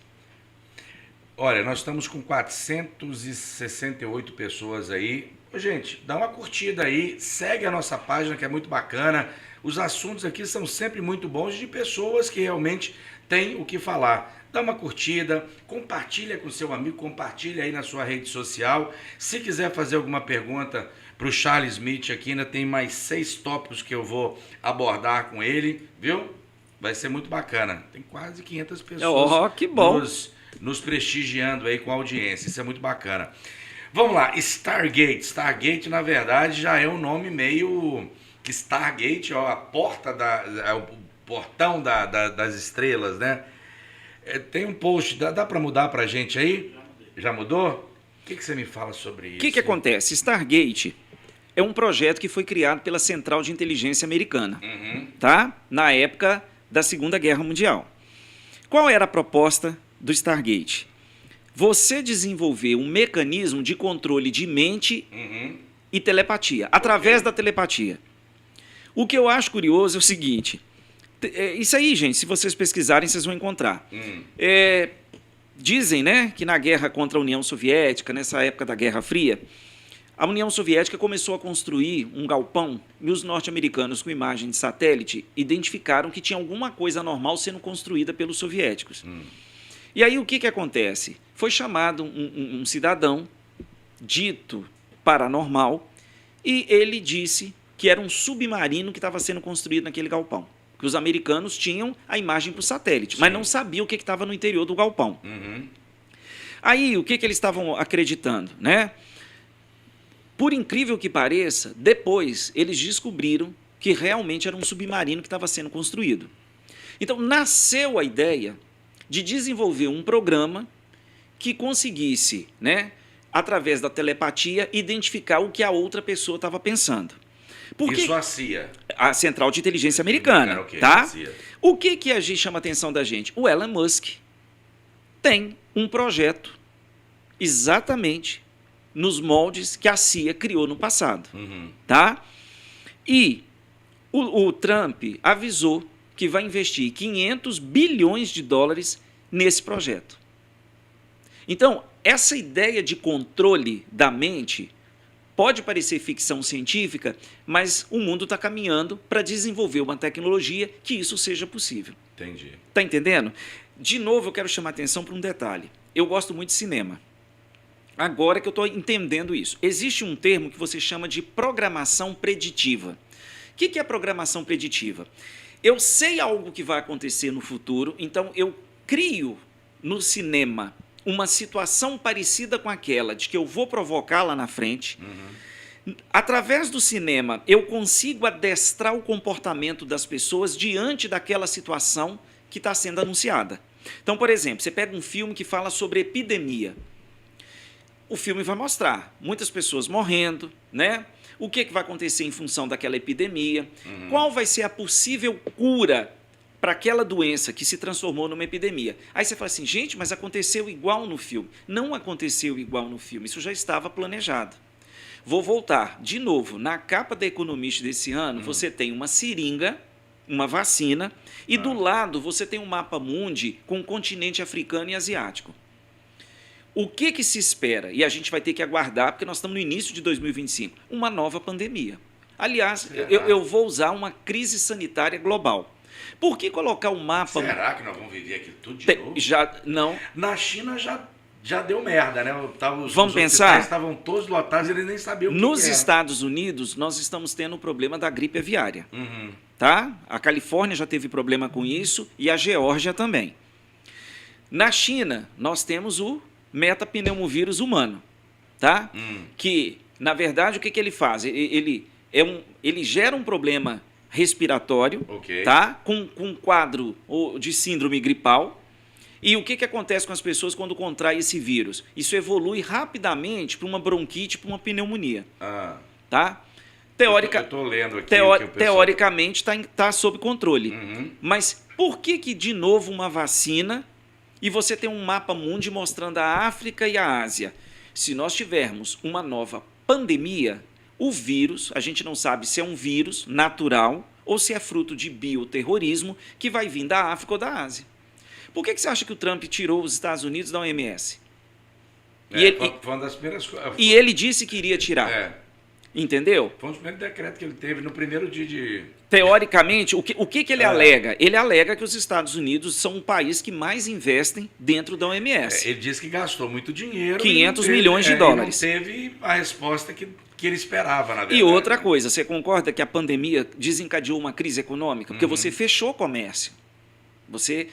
Olha, nós estamos com 468 pessoas aí. Ô, gente, dá uma curtida aí, segue a nossa página que é muito bacana. Os assuntos aqui são sempre muito bons de pessoas que realmente têm o que falar. Dá uma curtida, compartilha com seu amigo, compartilha aí na sua rede social. Se quiser fazer alguma pergunta para o Charles Smith aqui, ainda tem mais 6 tópicos que eu vou abordar com ele, viu? Vai ser muito bacana. Tem quase 500 pessoas que bom. nos prestigiando aí com a audiência. Isso é muito bacana. Vamos lá, Stargate. Stargate, na verdade, já é um nome meio... que Stargate, ó, a porta o portão das estrelas, né? Tem um post, dá para mudar para a gente aí? Já mudou? O que você me fala sobre isso? O que acontece? Stargate é um projeto que foi criado pela Central de Inteligência Americana, tá? Na época da Segunda Guerra Mundial. Qual era a proposta do Stargate? Você desenvolver um mecanismo de controle de mente e telepatia, através da telepatia. O que eu acho curioso é o seguinte, isso aí, gente, se vocês pesquisarem, vocês vão encontrar. Dizem, né, que na guerra contra a União Soviética, nessa época da Guerra Fria, a União Soviética começou a construir um galpão e os norte-americanos, com imagem de satélite, identificaram que tinha alguma coisa anormal sendo construída pelos soviéticos. E aí o que acontece? Foi chamado um cidadão dito paranormal e ele disse que era um submarino que estava sendo construído naquele galpão. Que os americanos tinham a imagem para o satélite, mas não sabiam o que estava no interior do galpão. Aí o que eles estavam acreditando, né? Por incrível que pareça, depois eles descobriram que realmente era um submarino que estava sendo construído. Então nasceu a ideia de desenvolver um programa que conseguisse, né, através da telepatia, identificar o que a outra pessoa estava pensando. Porque isso a CIA. A Central de Inteligência Americana, okay, tá? O que a gente chama a atenção da gente? O Elon Musk tem um projeto exatamente nos moldes que a CIA criou no passado, tá? E o Trump avisou que vai investir 500 bilhões de dólares nesse projeto. Então, essa ideia de controle da mente pode parecer ficção científica, mas o mundo está caminhando para desenvolver uma tecnologia que isso seja possível. Entendi. Está entendendo? De novo, eu quero chamar a atenção para um detalhe. Eu gosto muito de cinema. Agora que eu estou entendendo isso. Existe um termo que você chama de programação preditiva. O que é programação preditiva? Eu sei algo que vai acontecer no futuro, então eu crio no cinema uma situação parecida com aquela de que eu vou provocar lá na frente. Através do cinema, eu consigo adestrar o comportamento das pessoas diante daquela situação que está sendo anunciada. Então, por exemplo, você pega um filme que fala sobre epidemia. O filme vai mostrar muitas pessoas morrendo, né? O que vai acontecer em função daquela epidemia, qual vai ser a possível cura para aquela doença que se transformou numa epidemia. Aí você fala assim, gente, mas aconteceu igual no filme. Não aconteceu igual no filme, isso já estava planejado. Vou voltar, de novo, na capa da Economist desse ano, você tem uma seringa, uma vacina, e do lado você tem um mapa mundi com o continente africano e asiático. O que se espera? E a gente vai ter que aguardar, porque nós estamos no início de 2025, uma nova pandemia. Aliás, eu vou usar uma crise sanitária global. Por que colocar um mapa... Será que nós vamos viver aqui tudo de novo? Não. Na China já deu merda, né? Vamos pensar? Estavam todos lotados e eles nem sabiam o que Nos era. Estados Unidos, nós estamos tendo o problema da gripe aviária. Tá? A Califórnia já teve problema com isso e a Geórgia também. Na China, nós temos o metapneumovírus humano, tá? Que, na verdade, o que ele faz? Ele gera um problema respiratório, tá? Com um quadro de síndrome gripal. E o que acontece com as pessoas quando contraem esse vírus? Isso evolui rapidamente para uma bronquite, para uma pneumonia. Tá? Eu tô lendo aqui teoricamente está sob controle. Mas por que, de novo, uma vacina e você tem um mapa mundi mostrando a África e a Ásia? Se nós tivermos uma nova pandemia, o vírus, a gente não sabe se é um vírus natural ou se é fruto de bioterrorismo que vai vir da África ou da Ásia. Por que você acha que o Trump tirou os Estados Unidos da OMS? Foi uma das primeiras coisas. E ele disse que iria tirar. Entendeu? Foi um dos primeiros decretos que ele teve no primeiro dia de... Teoricamente, o que ele alega? Ele alega que os Estados Unidos são um país que mais investem dentro da OMS. Ele disse que gastou muito dinheiro. 500 milhões de dólares. E não teve a resposta que ele esperava, na verdade. E outra coisa, você concorda que a pandemia desencadeou uma crise econômica? Porque você fechou o comércio. Você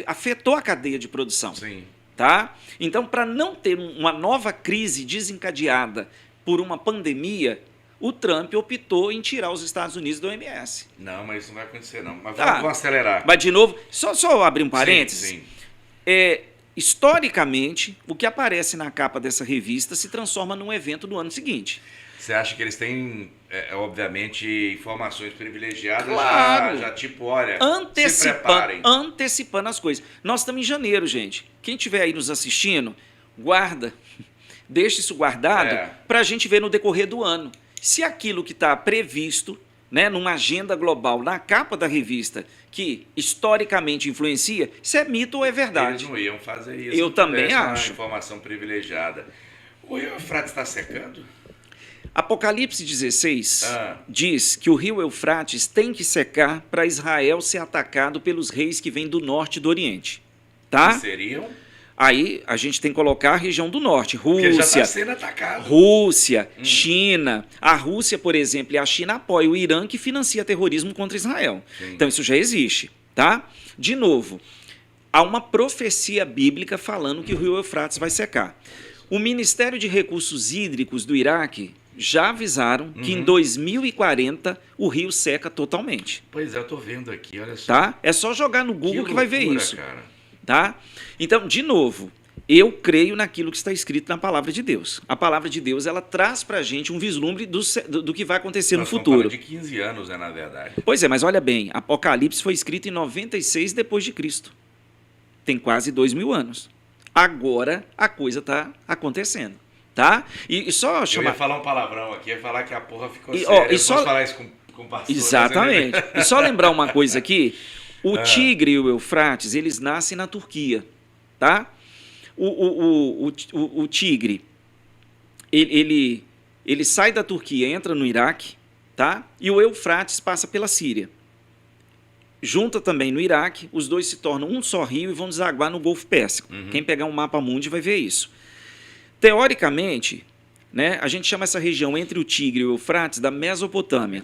afetou a cadeia de produção. Sim. Tá? Então, para não ter uma nova crise desencadeada por uma pandemia, o Trump optou em tirar os Estados Unidos da OMS. Não, mas isso não vai acontecer, não. Mas vamos acelerar. Mas, de novo, só abrir um parênteses. Sim. Historicamente, o que aparece na capa dessa revista se transforma num evento no ano seguinte. Você acha que eles têm, obviamente, informações privilegiadas? Claro. Já tipo, olha, se preparem. Antecipando as coisas. Nós estamos em janeiro, gente. Quem estiver aí nos assistindo, guarda, deixa isso guardado para a gente ver no decorrer do ano. Se aquilo que está previsto, né, numa agenda global, na capa da revista, que historicamente influencia, se é mito ou é verdade. Eles não iam fazer isso. Eu também acho. Uma informação privilegiada. O Rio Eufrates está secando? Apocalipse 16 diz que o rio Eufrates tem que secar para Israel ser atacado pelos reis que vêm do norte e do oriente. Tá? Que seriam? Aí a gente tem que colocar a região do norte, Rússia, já está sendo atacado. Rússia, China. A Rússia, por exemplo, e a China apoiam o Irã que financia terrorismo contra Israel. Sim. Então isso já existe. Tá? De novo, há uma profecia bíblica falando que o rio Eufrates vai secar. O Ministério de Recursos Hídricos do Iraque já avisaram que em 2040 o rio seca totalmente. Pois é, eu estou vendo aqui, olha só. Tá? É só jogar no Google que vai ver isso. Cara. Tá? Então, de novo, eu creio naquilo que está escrito na Palavra de Deus. A Palavra de Deus, ela traz para a gente um vislumbre do que vai acontecer no futuro. De 15 anos, né, na verdade. Pois é, mas olha bem, Apocalipse foi escrito em 96 depois de Cristo. Tem quase 2000 anos. Agora a coisa está acontecendo. Tá? E só chamar... Eu ia falar um palavrão aqui, ia falar que a porra ficou séria. Eu posso falar isso com o pastor. Exatamente. E só lembrar uma coisa aqui, o Tigre e o Eufrates, eles nascem na Turquia. Tá? O Tigre, ele sai da Turquia, entra no Iraque, tá? E o Eufrates passa pela Síria. Junta também no Iraque, os dois se tornam um só rio e vão desaguar no Golfo Pérsico. Quem pegar um mapa mundi vai ver isso. Teoricamente, né, a gente chama essa região entre o Tigre e o Eufrates da Mesopotâmia,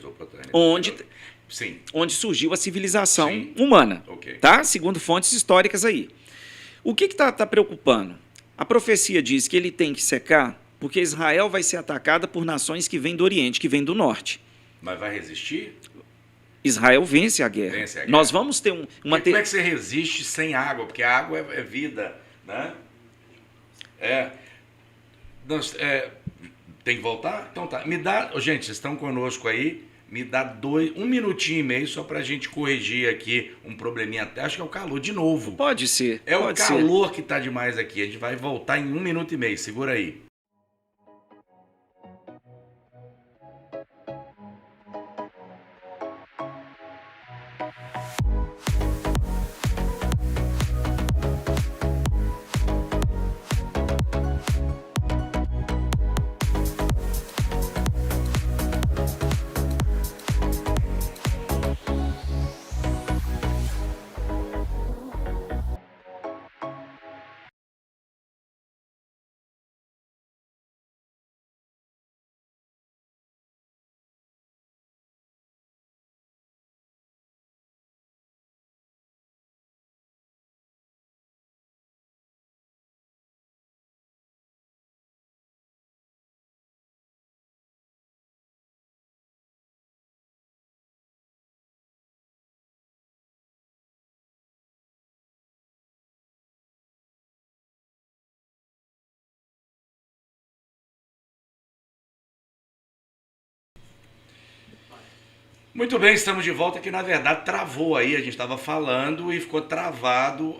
onde surgiu a civilização humana, tá? Segundo fontes históricas aí. O que está preocupando? A profecia diz que ele tem que secar porque Israel vai ser atacada por nações que vêm do Oriente, que vêm do Norte. Mas vai resistir? Israel vence a guerra. Nós vamos ter uma... Como é que você resiste sem água? Porque a água é vida, né? Tem que voltar? Então tá. Gente, vocês estão conosco aí. me dá 1,5 minutos só pra gente corrigir aqui um probleminha. Acho que é o calor de novo. Pode ser. É pode o calor que tá demais aqui. A gente vai voltar em 1,5 minutos. Segura aí. Muito bem, estamos de volta, que na verdade travou aí, a gente estava falando e ficou travado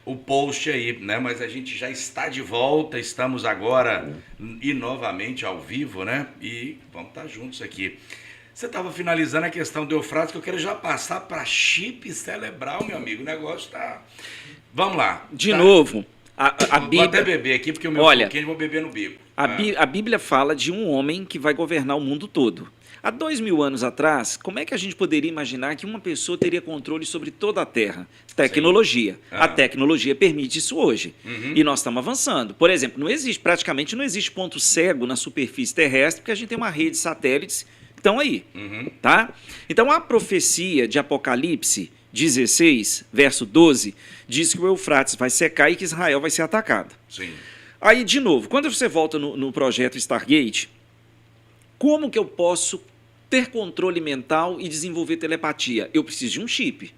o post aí, né? Mas a gente já está de volta, estamos agora e novamente ao vivo, né? E vamos estar juntos aqui. Você estava finalizando a questão do Eufrates, que eu quero já passar para chip cerebral, meu amigo, o negócio tá... Vamos lá. De tá? novo, a Bíblia... Vou até beber aqui, porque o meu pouquinho eu vou beber no bico. A Bíblia fala de um homem que vai governar o mundo todo. Há 2000 anos atrás, como é que a gente poderia imaginar que uma pessoa teria controle sobre toda a Terra? Tecnologia. A tecnologia permite isso hoje. E nós estamos avançando. Por exemplo, praticamente não existe ponto cego na superfície terrestre, porque a gente tem uma rede de satélites que estão aí. Tá? Então, a profecia de Apocalipse 16, verso 12, diz que o Eufrates vai secar e que Israel vai ser atacada. Sim. Aí, de novo, quando você volta no projeto Stargate, como que eu posso ter controle mental e desenvolver telepatia? Eu preciso de um chip.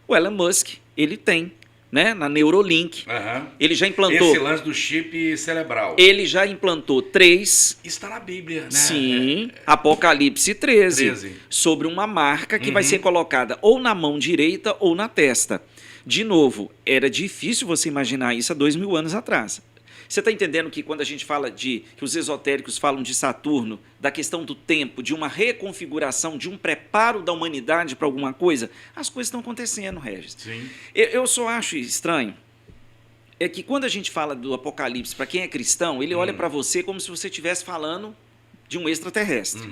O Elon Musk, ele tem, né? Na Neuralink. Ele já implantou... Esse lance do chip cerebral. Ele já implantou 3... Está na Bíblia, né? Sim, Apocalipse 13. Sobre uma marca que vai ser colocada ou na mão direita ou na testa. De novo, era difícil você imaginar isso há 2000 anos atrás. Você está entendendo que quando a gente fala que os esotéricos falam de Saturno, da questão do tempo, de uma reconfiguração, de um preparo da humanidade para alguma coisa, as coisas estão acontecendo, Regis. Sim. Eu só acho estranho é que quando a gente fala do Apocalipse, para quem é cristão, ele olha para você como se você estivesse falando de um extraterrestre.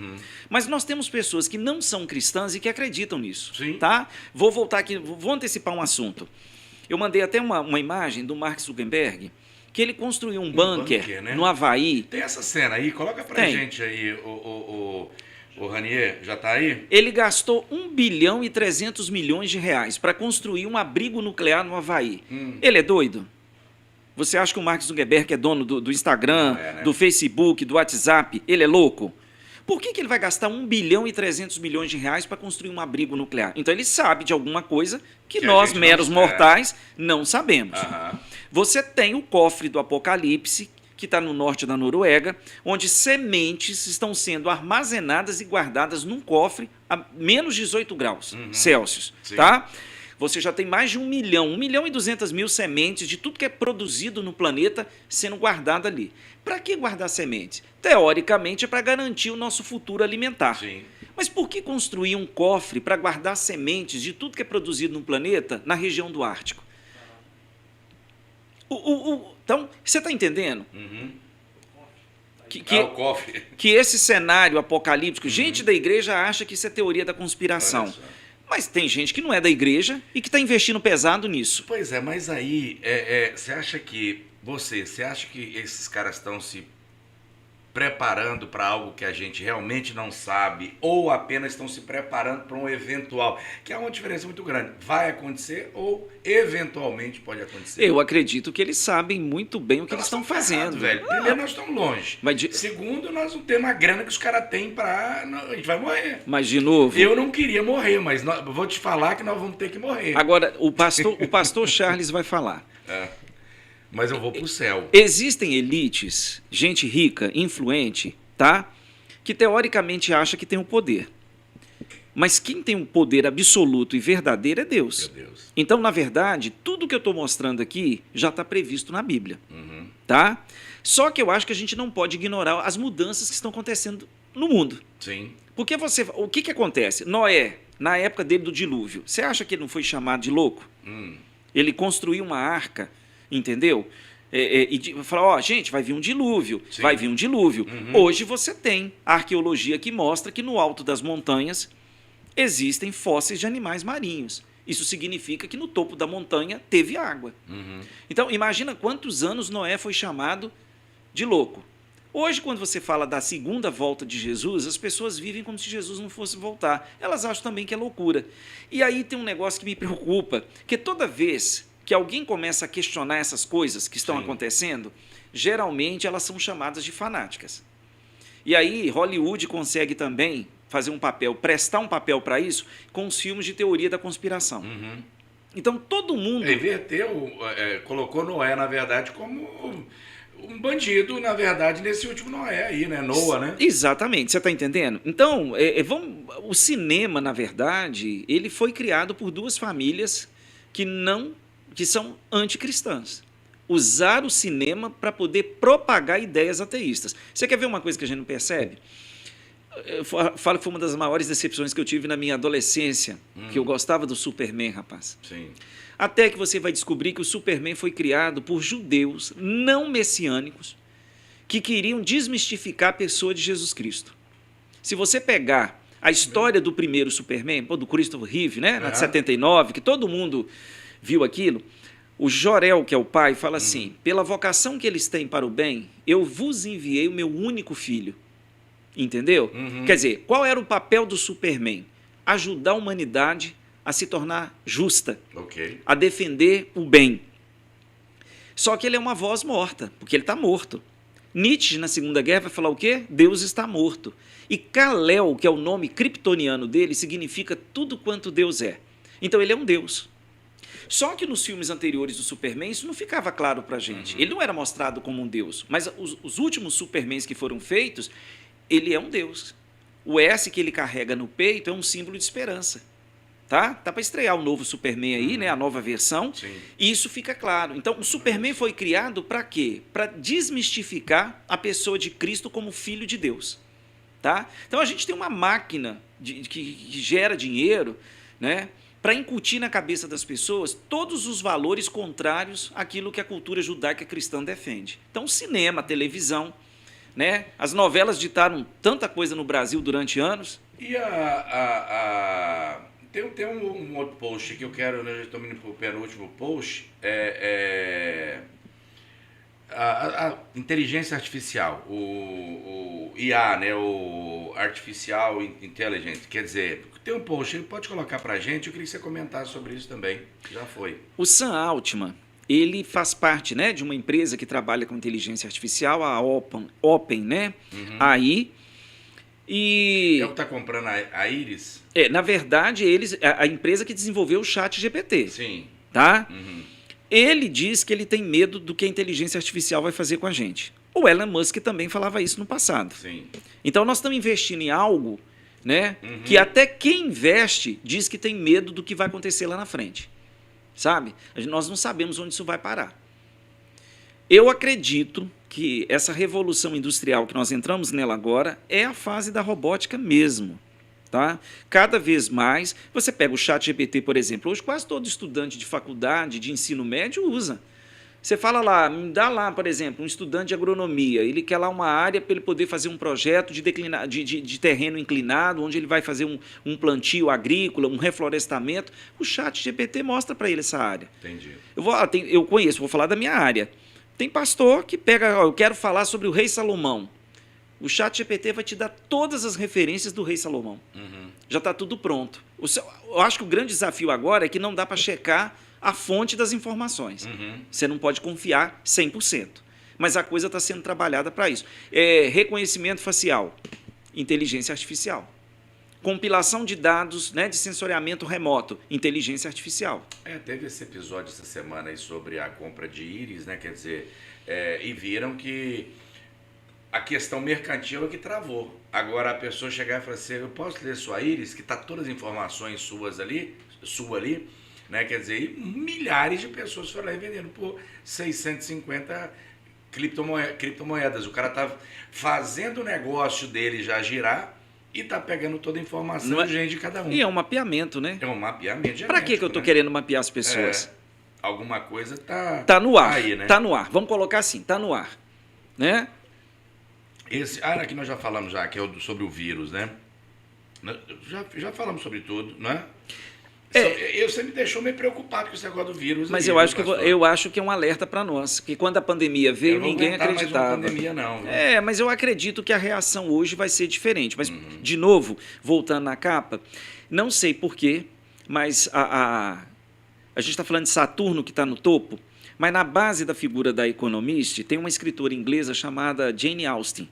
Mas nós temos pessoas que não são cristãs e que acreditam nisso. Sim. Tá? Vou voltar aqui, vou antecipar um assunto. Eu mandei até uma imagem do Mark Zuckerberg, que ele construiu um bunker, né? No Havaí. Tem essa cena aí? Coloca pra gente aí, o Ranier, já tá aí? Ele gastou 1 bilhão e 300 milhões de reais para construir um abrigo nuclear no Havaí. Ele é doido? Você acha que o Mark Zuckerberg é dono do Instagram, né? do Facebook, do WhatsApp? Ele é louco? Por que ele vai gastar 1 bilhão e 300 milhões de reais para construir um abrigo nuclear? Então ele sabe de alguma coisa que nós, meros mortais, não sabemos. Você tem o cofre do Apocalipse, que está no norte da Noruega, onde sementes estão sendo armazenadas e guardadas num cofre a menos 18 graus Celsius. Tá? Você já tem mais de 1 milhão e 200 mil sementes de tudo que é produzido no planeta sendo guardado ali. Para que guardar sementes? Teoricamente é para garantir o nosso futuro alimentar. Sim. Mas por que construir um cofre para guardar sementes de tudo que é produzido no planeta na região do Ártico? Então, você está entendendo? O cofre. Que esse cenário apocalíptico, gente da igreja acha que isso é teoria da conspiração. Mas tem gente que não é da igreja e que está investindo pesado nisso. Pois é, mas aí, você acha que esses caras estão se preparando para algo que a gente realmente não sabe, ou apenas estão se preparando para um eventual, que é uma diferença muito grande. Vai acontecer ou eventualmente pode acontecer? Eu acredito que eles sabem muito bem o que eles estão fazendo. Velho. Primeiro, nós estamos longe. Segundo, nós não temos a grana que os caras têm para... A gente vai morrer. Mas, de novo... Eu não queria morrer, mas vou te falar que nós vamos ter que morrer. Agora, o pastor Charles vai falar. Mas eu vou pro céu. Existem elites, gente rica, influente, tá? que teoricamente acha que tem o poder. Mas quem tem o poder absoluto e verdadeiro é Deus. Meu Deus. Então, na verdade, tudo que eu estou mostrando aqui já está previsto na Bíblia. Uhum. Tá? Só que eu acho que a gente não pode ignorar as mudanças que estão acontecendo no mundo. Sim. Porque o que acontece? Noé, na época dele do dilúvio, você acha que ele não foi chamado de louco? Ele construiu uma arca, entendeu? E falou, ó, gente, vai vir um dilúvio, Sim. vai vir um dilúvio. Uhum. Hoje você tem a arqueologia que mostra que no alto das montanhas existem fósseis de animais marinhos. Isso significa que no topo da montanha teve água. Uhum. Então, imagina quantos anos Noé foi chamado de louco. Hoje, quando você fala da segunda volta de Jesus, as pessoas vivem como se Jesus não fosse voltar. Elas acham também que é loucura. E aí tem um negócio que me preocupa, que toda vez que alguém começa a questionar essas coisas que estão Sim. acontecendo, geralmente elas são chamadas de fanáticas. E aí Hollywood consegue também fazer um papel, prestar um papel para isso, com os filmes de teoria da conspiração. Uhum. Então todo mundo... Inverteu, colocou Noé, na verdade, como um bandido, na verdade, nesse último Noé aí, né? Noah, né? Exatamente, você está entendendo? Então, o cinema, na verdade, ele foi criado por duas famílias que são anticristãs. Usar o cinema para poder propagar ideias ateístas. Você quer ver uma coisa que a gente não percebe? Eu falo que foi uma das maiores decepções que eu tive na minha adolescência, que eu gostava do Superman, rapaz. Sim. Até que você vai descobrir que o Superman foi criado por judeus não messiânicos que queriam desmistificar a pessoa de Jesus Cristo. Se você pegar a história do primeiro Superman, do Christopher Reeve, né, na de 79, que todo mundo viu aquilo, o Jor-El, que é o pai, fala assim, pela vocação que eles têm para o bem, eu vos enviei o meu único filho. Entendeu? Uhum. Quer dizer, qual era o papel do Superman? Ajudar a humanidade a se tornar justa, Ok. a defender o bem. Só que ele é uma voz morta, porque ele está morto. Nietzsche, na Segunda Guerra, vai falar o quê? Deus está morto. E Kal-El, que é o nome kryptoniano dele, significa tudo quanto Deus é. Então ele é um Deus. Só que nos filmes anteriores do Superman, isso não ficava claro pra gente. Ele não era mostrado como um Deus. Mas os últimos Supermans que foram feitos, ele é um Deus. O S que ele carrega no peito é um símbolo de esperança. Tá para estrear o novo Superman aí, né, a nova versão. Sim. E isso fica claro. Então, o Superman foi criado para quê? Para desmistificar a pessoa de Cristo como filho de Deus. Tá? Então, a gente tem uma máquina que gera dinheiro, né, para incutir na cabeça das pessoas todos os valores contrários àquilo que a cultura judaica cristã defende. Então, cinema, televisão, né, as novelas ditaram tanta coisa no Brasil durante anos. E tem um outro post que eu quero, né, já estou indo para o penúltimo post, a inteligência artificial, o IA, né, o Artificial Intelligence, quer dizer, tem um post, ele pode colocar para a gente, eu queria que você comentasse sobre isso também, já foi. O Sam Altman, ele faz parte, né, de uma empresa que trabalha com inteligência artificial, a Open, né, aí, e... É o que está comprando a Iris? Na verdade, a empresa que desenvolveu o ChatGPT. Sim. Tá? Uhum. Ele diz que ele tem medo do que a inteligência artificial vai fazer com a gente. O Elon Musk também falava isso no passado. Sim. Então, nós estamos investindo em algo, né, que até quem investe diz que tem medo do que vai acontecer lá na frente. Sabe? Nós não sabemos onde isso vai parar. Eu acredito que essa revolução industrial que nós entramos nela agora é a fase da robótica mesmo. Tá? Cada vez mais, você pega o ChatGPT, por exemplo, hoje quase todo estudante de faculdade, de ensino médio usa. Você fala lá, me dá lá, por exemplo, um estudante de agronomia, ele quer lá uma área para ele poder fazer um projeto de terreno inclinado, onde ele vai fazer um plantio agrícola, um reflorestamento. O ChatGPT mostra para ele essa área. Entendi. Eu conheço, vou falar da minha área. Tem pastor que pega, eu quero falar sobre o rei Salomão. O ChatGPT vai te dar todas as referências do rei Salomão. Já está tudo pronto. Eu acho que o grande desafio agora é que não dá para checar a fonte das informações. Você não pode confiar 100%. Mas a coisa está sendo trabalhada para isso. Reconhecimento facial, inteligência artificial. Compilação de dados, né, de sensoriamento remoto, inteligência artificial. Teve esse episódio essa semana aí sobre a compra de íris, né? Quer dizer, e viram que a questão mercantil é que travou. Agora a pessoa chegar e falar assim, eu posso ler sua íris, que tá todas as informações suas ali, sua ali, né? Quer dizer, e milhares de pessoas foram lá e vendendo por 650 criptomoedas. O cara tá fazendo o negócio dele já girar e tá pegando toda a informação de cada um. E é um mapeamento, né? É um mapeamento genético. Para que eu tô querendo mapear as pessoas? Alguma coisa tá no ar. Aí, né? Tá no ar. Vamos colocar assim, tá no ar, né? Aqui nós já falamos já, que é sobre o vírus, né? Já falamos sobre tudo, não é? Você me deixou meio preocupado com esse negócio do vírus. Mas aí, eu acho que é um alerta para nós, que quando a pandemia veio, ninguém acreditava. Mais uma pandemia, não, viu? Mas eu acredito que a reação hoje vai ser diferente. Mas, de novo, voltando na capa, não sei porquê, mas a gente está falando de Saturno, que está no topo, mas na base da figura da Economist tem uma escritora inglesa chamada Jane Austen.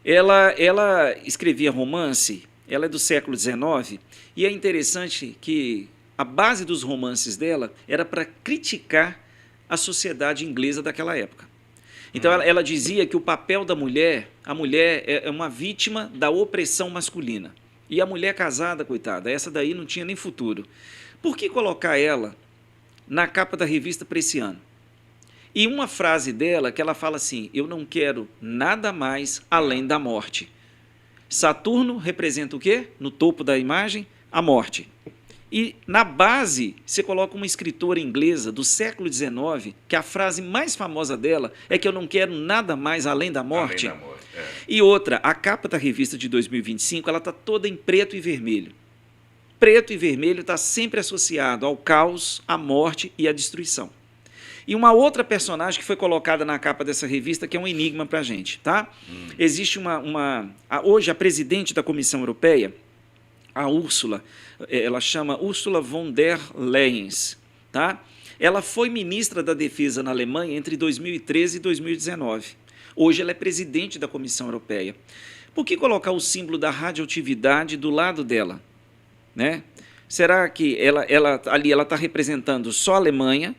Ela escrevia romance, ela é do século XIX, e é interessante que a base dos romances dela era para criticar a sociedade inglesa daquela época. Então ela dizia que o papel da mulher, a mulher é uma vítima da opressão masculina. E a mulher casada, coitada, essa daí não tinha nem futuro. Por que colocar ela na capa da revista para esse ano? E uma frase dela que ela fala assim, eu não quero nada mais além da morte. Saturno representa o quê? No topo da imagem, a morte. E na base, você coloca uma escritora inglesa do século XIX, que a frase mais famosa dela é que eu não quero nada mais além da morte. Além da morte, E outra, a capa da revista de 2025, ela está toda em preto e vermelho. Preto e vermelho está sempre associado ao caos, à morte e à destruição. E uma outra personagem que foi colocada na capa dessa revista, que é um enigma para a gente, tá? Existe hoje a presidente da Comissão Europeia, a Ursula, ela chama Ursula von der Leyen, tá? Ela foi ministra da Defesa na Alemanha entre 2013 e 2019. Hoje ela é presidente da Comissão Europeia. Por que colocar o símbolo da radioatividade do lado dela? Né? Será que ela ali ela está representando só a Alemanha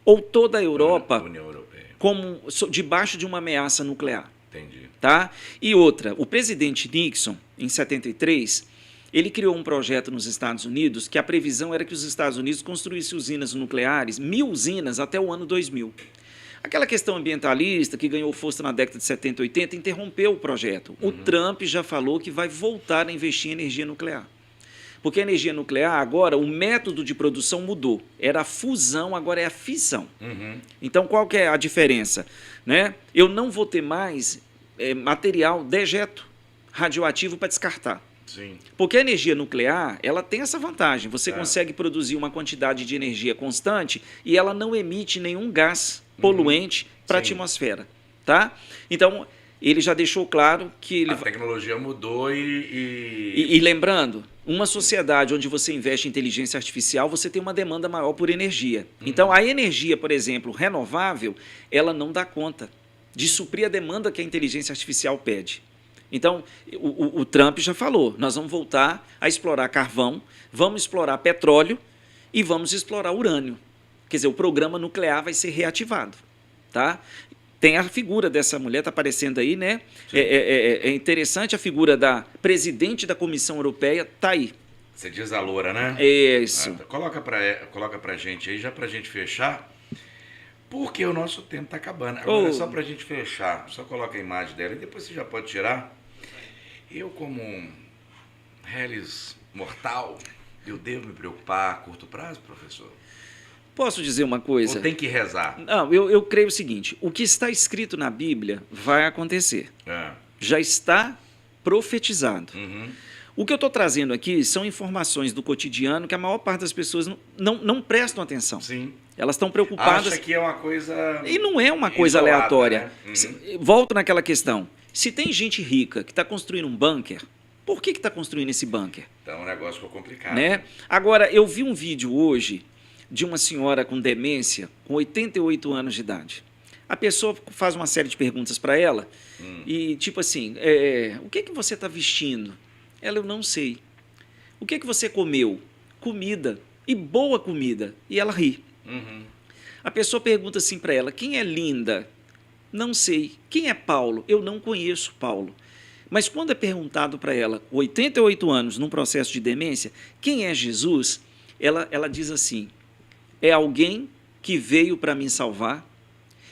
ou toda a Europa União Europeia, como debaixo de uma ameaça nuclear? Entendi. Tá? E outra, o presidente Nixon, em 73, ele criou um projeto nos Estados Unidos que a previsão era que os Estados Unidos construíssem usinas nucleares, 1.000 usinas até o ano 2000. Aquela questão ambientalista que ganhou força na década de 70 e 80 interrompeu o projeto. O Trump já falou que vai voltar a investir em energia nuclear. Porque a energia nuclear, agora, o método de produção mudou. Era a fusão, agora é a fissão. Então, qual que é a diferença? Né? Eu não vou ter mais material dejeto radioativo para descartar. Sim. Porque a energia nuclear, ela tem essa vantagem. Você consegue produzir uma quantidade de energia constante e ela não emite nenhum gás poluente para a atmosfera. Tá? Então, ele já deixou claro que... A tecnologia mudou E lembrando, uma sociedade onde você investe em inteligência artificial, você tem uma demanda maior por energia. Então, a energia, por exemplo, renovável, ela não dá conta de suprir a demanda que a inteligência artificial pede. Então, o Trump já falou, nós vamos voltar a explorar carvão, vamos explorar petróleo e vamos explorar urânio. Quer dizer, o programa nuclear vai ser reativado. Tá? Tem a figura dessa mulher, está aparecendo aí, né? É interessante a figura da presidente da Comissão Europeia, está aí. Você diz a loura, né? Isso. Coloca pra gente aí, já pra gente fechar, porque o nosso tempo está acabando. Agora, só pra gente fechar, só coloca a imagem dela e depois você já pode tirar. Eu, como um reles mortal, eu devo me preocupar a curto prazo, professor? Posso dizer uma coisa? Ou tem que rezar? Não, eu creio o seguinte, o que está escrito na Bíblia vai acontecer. Já está profetizado. O que eu estou trazendo aqui são informações do cotidiano que a maior parte das pessoas não prestam atenção. Sim. Elas estão preocupadas... Acha que é uma coisa... E não é uma coisa isolada, aleatória. né? Volto naquela questão. Se tem gente rica que está construindo um bunker, por que está construindo esse bunker? Então o negócio ficou complicado. Né? Agora, eu vi um vídeo hoje de uma senhora com demência, com 88 anos de idade. A pessoa faz uma série de perguntas para ela e, tipo assim, o que você está vestindo? Ela, eu não sei. O que você comeu? Comida. E boa comida. E ela ri. A pessoa pergunta assim para ela, quem é linda? Não sei. Quem é Paulo? Eu não conheço Paulo. Mas quando é perguntado para ela, 88 anos, num processo de demência, quem é Jesus? Ela diz assim, é alguém que veio para me salvar,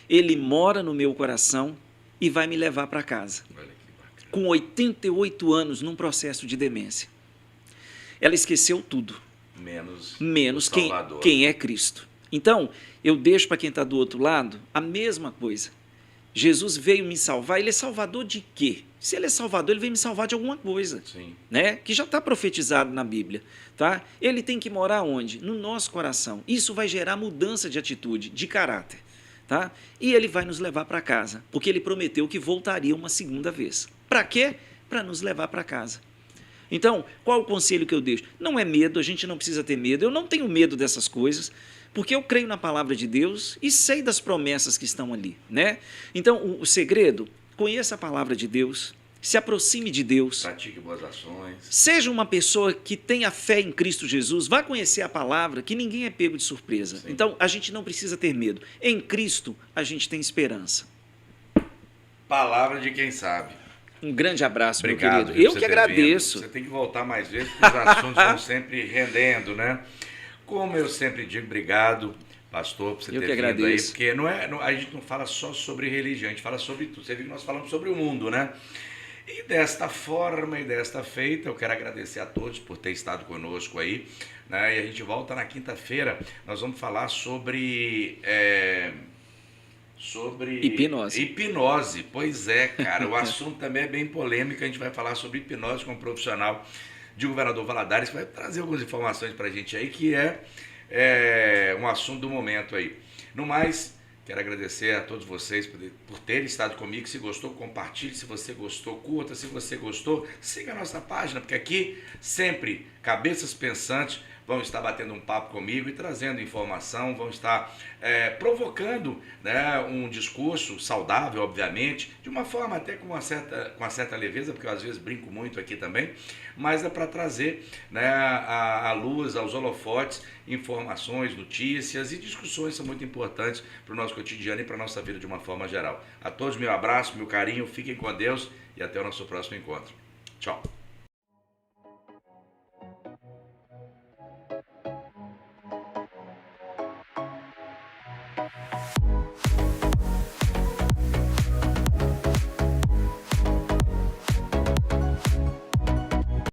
ele mora no meu coração e vai me levar para casa. Com 88 anos, num processo de demência. Ela esqueceu tudo. Menos quem é Cristo. Então, eu deixo para quem está do outro lado a mesma coisa. Jesus veio me salvar, ele é salvador de quê? Se ele é salvador, ele veio me salvar de alguma coisa. Sim. Né? Que já está profetizado na Bíblia. Tá? Ele tem que morar onde? No nosso coração. Isso vai gerar mudança de atitude, de caráter. Tá? E ele vai nos levar para casa, porque ele prometeu que voltaria uma segunda vez. Para quê? Para nos levar para casa. Então, qual o conselho que eu deixo? Não é medo, a gente não precisa ter medo. Eu não tenho medo dessas coisas, porque eu creio na palavra de Deus e sei das promessas que estão ali, né? Então, o segredo, conheça a palavra de Deus, se aproxime de Deus. Pratique boas ações. Seja uma pessoa que tenha fé em Cristo Jesus, vá conhecer a palavra, que ninguém é pego de surpresa. Sim. Então, a gente não precisa ter medo. Em Cristo, a gente tem esperança. Palavra de quem sabe. Um grande abraço, Obrigado, meu querido. viu, Eu por que você ter agradeço. vindo. Você tem que voltar mais vezes, porque os assuntos vão sempre rendendo, né? Como eu sempre digo, obrigado, pastor, por você Eu ter que vindo aí, agradeço. porque a gente não fala só sobre religião, a gente fala sobre tudo. Você viu que nós falamos sobre o mundo, né? E desta forma e desta feita, eu quero agradecer a todos por ter estado conosco aí, né? E a gente volta na quinta-feira, nós vamos falar sobre Hipnose. Hipnose, pois é, cara. O assunto também é bem polêmico. A gente vai falar sobre hipnose com um profissional de Governador Valadares, que vai trazer algumas informações pra gente aí, que é um assunto do momento aí. No mais, quero agradecer a todos vocês por terem estado comigo. Se gostou, compartilhe. Se você gostou, curta. Se você gostou, siga a nossa página, porque aqui sempre cabeças pensantes vão estar batendo um papo comigo e trazendo informação, vão estar provocando, né, um discurso saudável, obviamente, de uma forma até com uma certa leveza, porque eu às vezes brinco muito aqui também, mas é para trazer, né, à luz, aos holofotes, informações, notícias e discussões são muito importantes para o nosso cotidiano e para a nossa vida de uma forma geral. A todos meu abraço, meu carinho, fiquem com Deus e até o nosso próximo encontro. Tchau.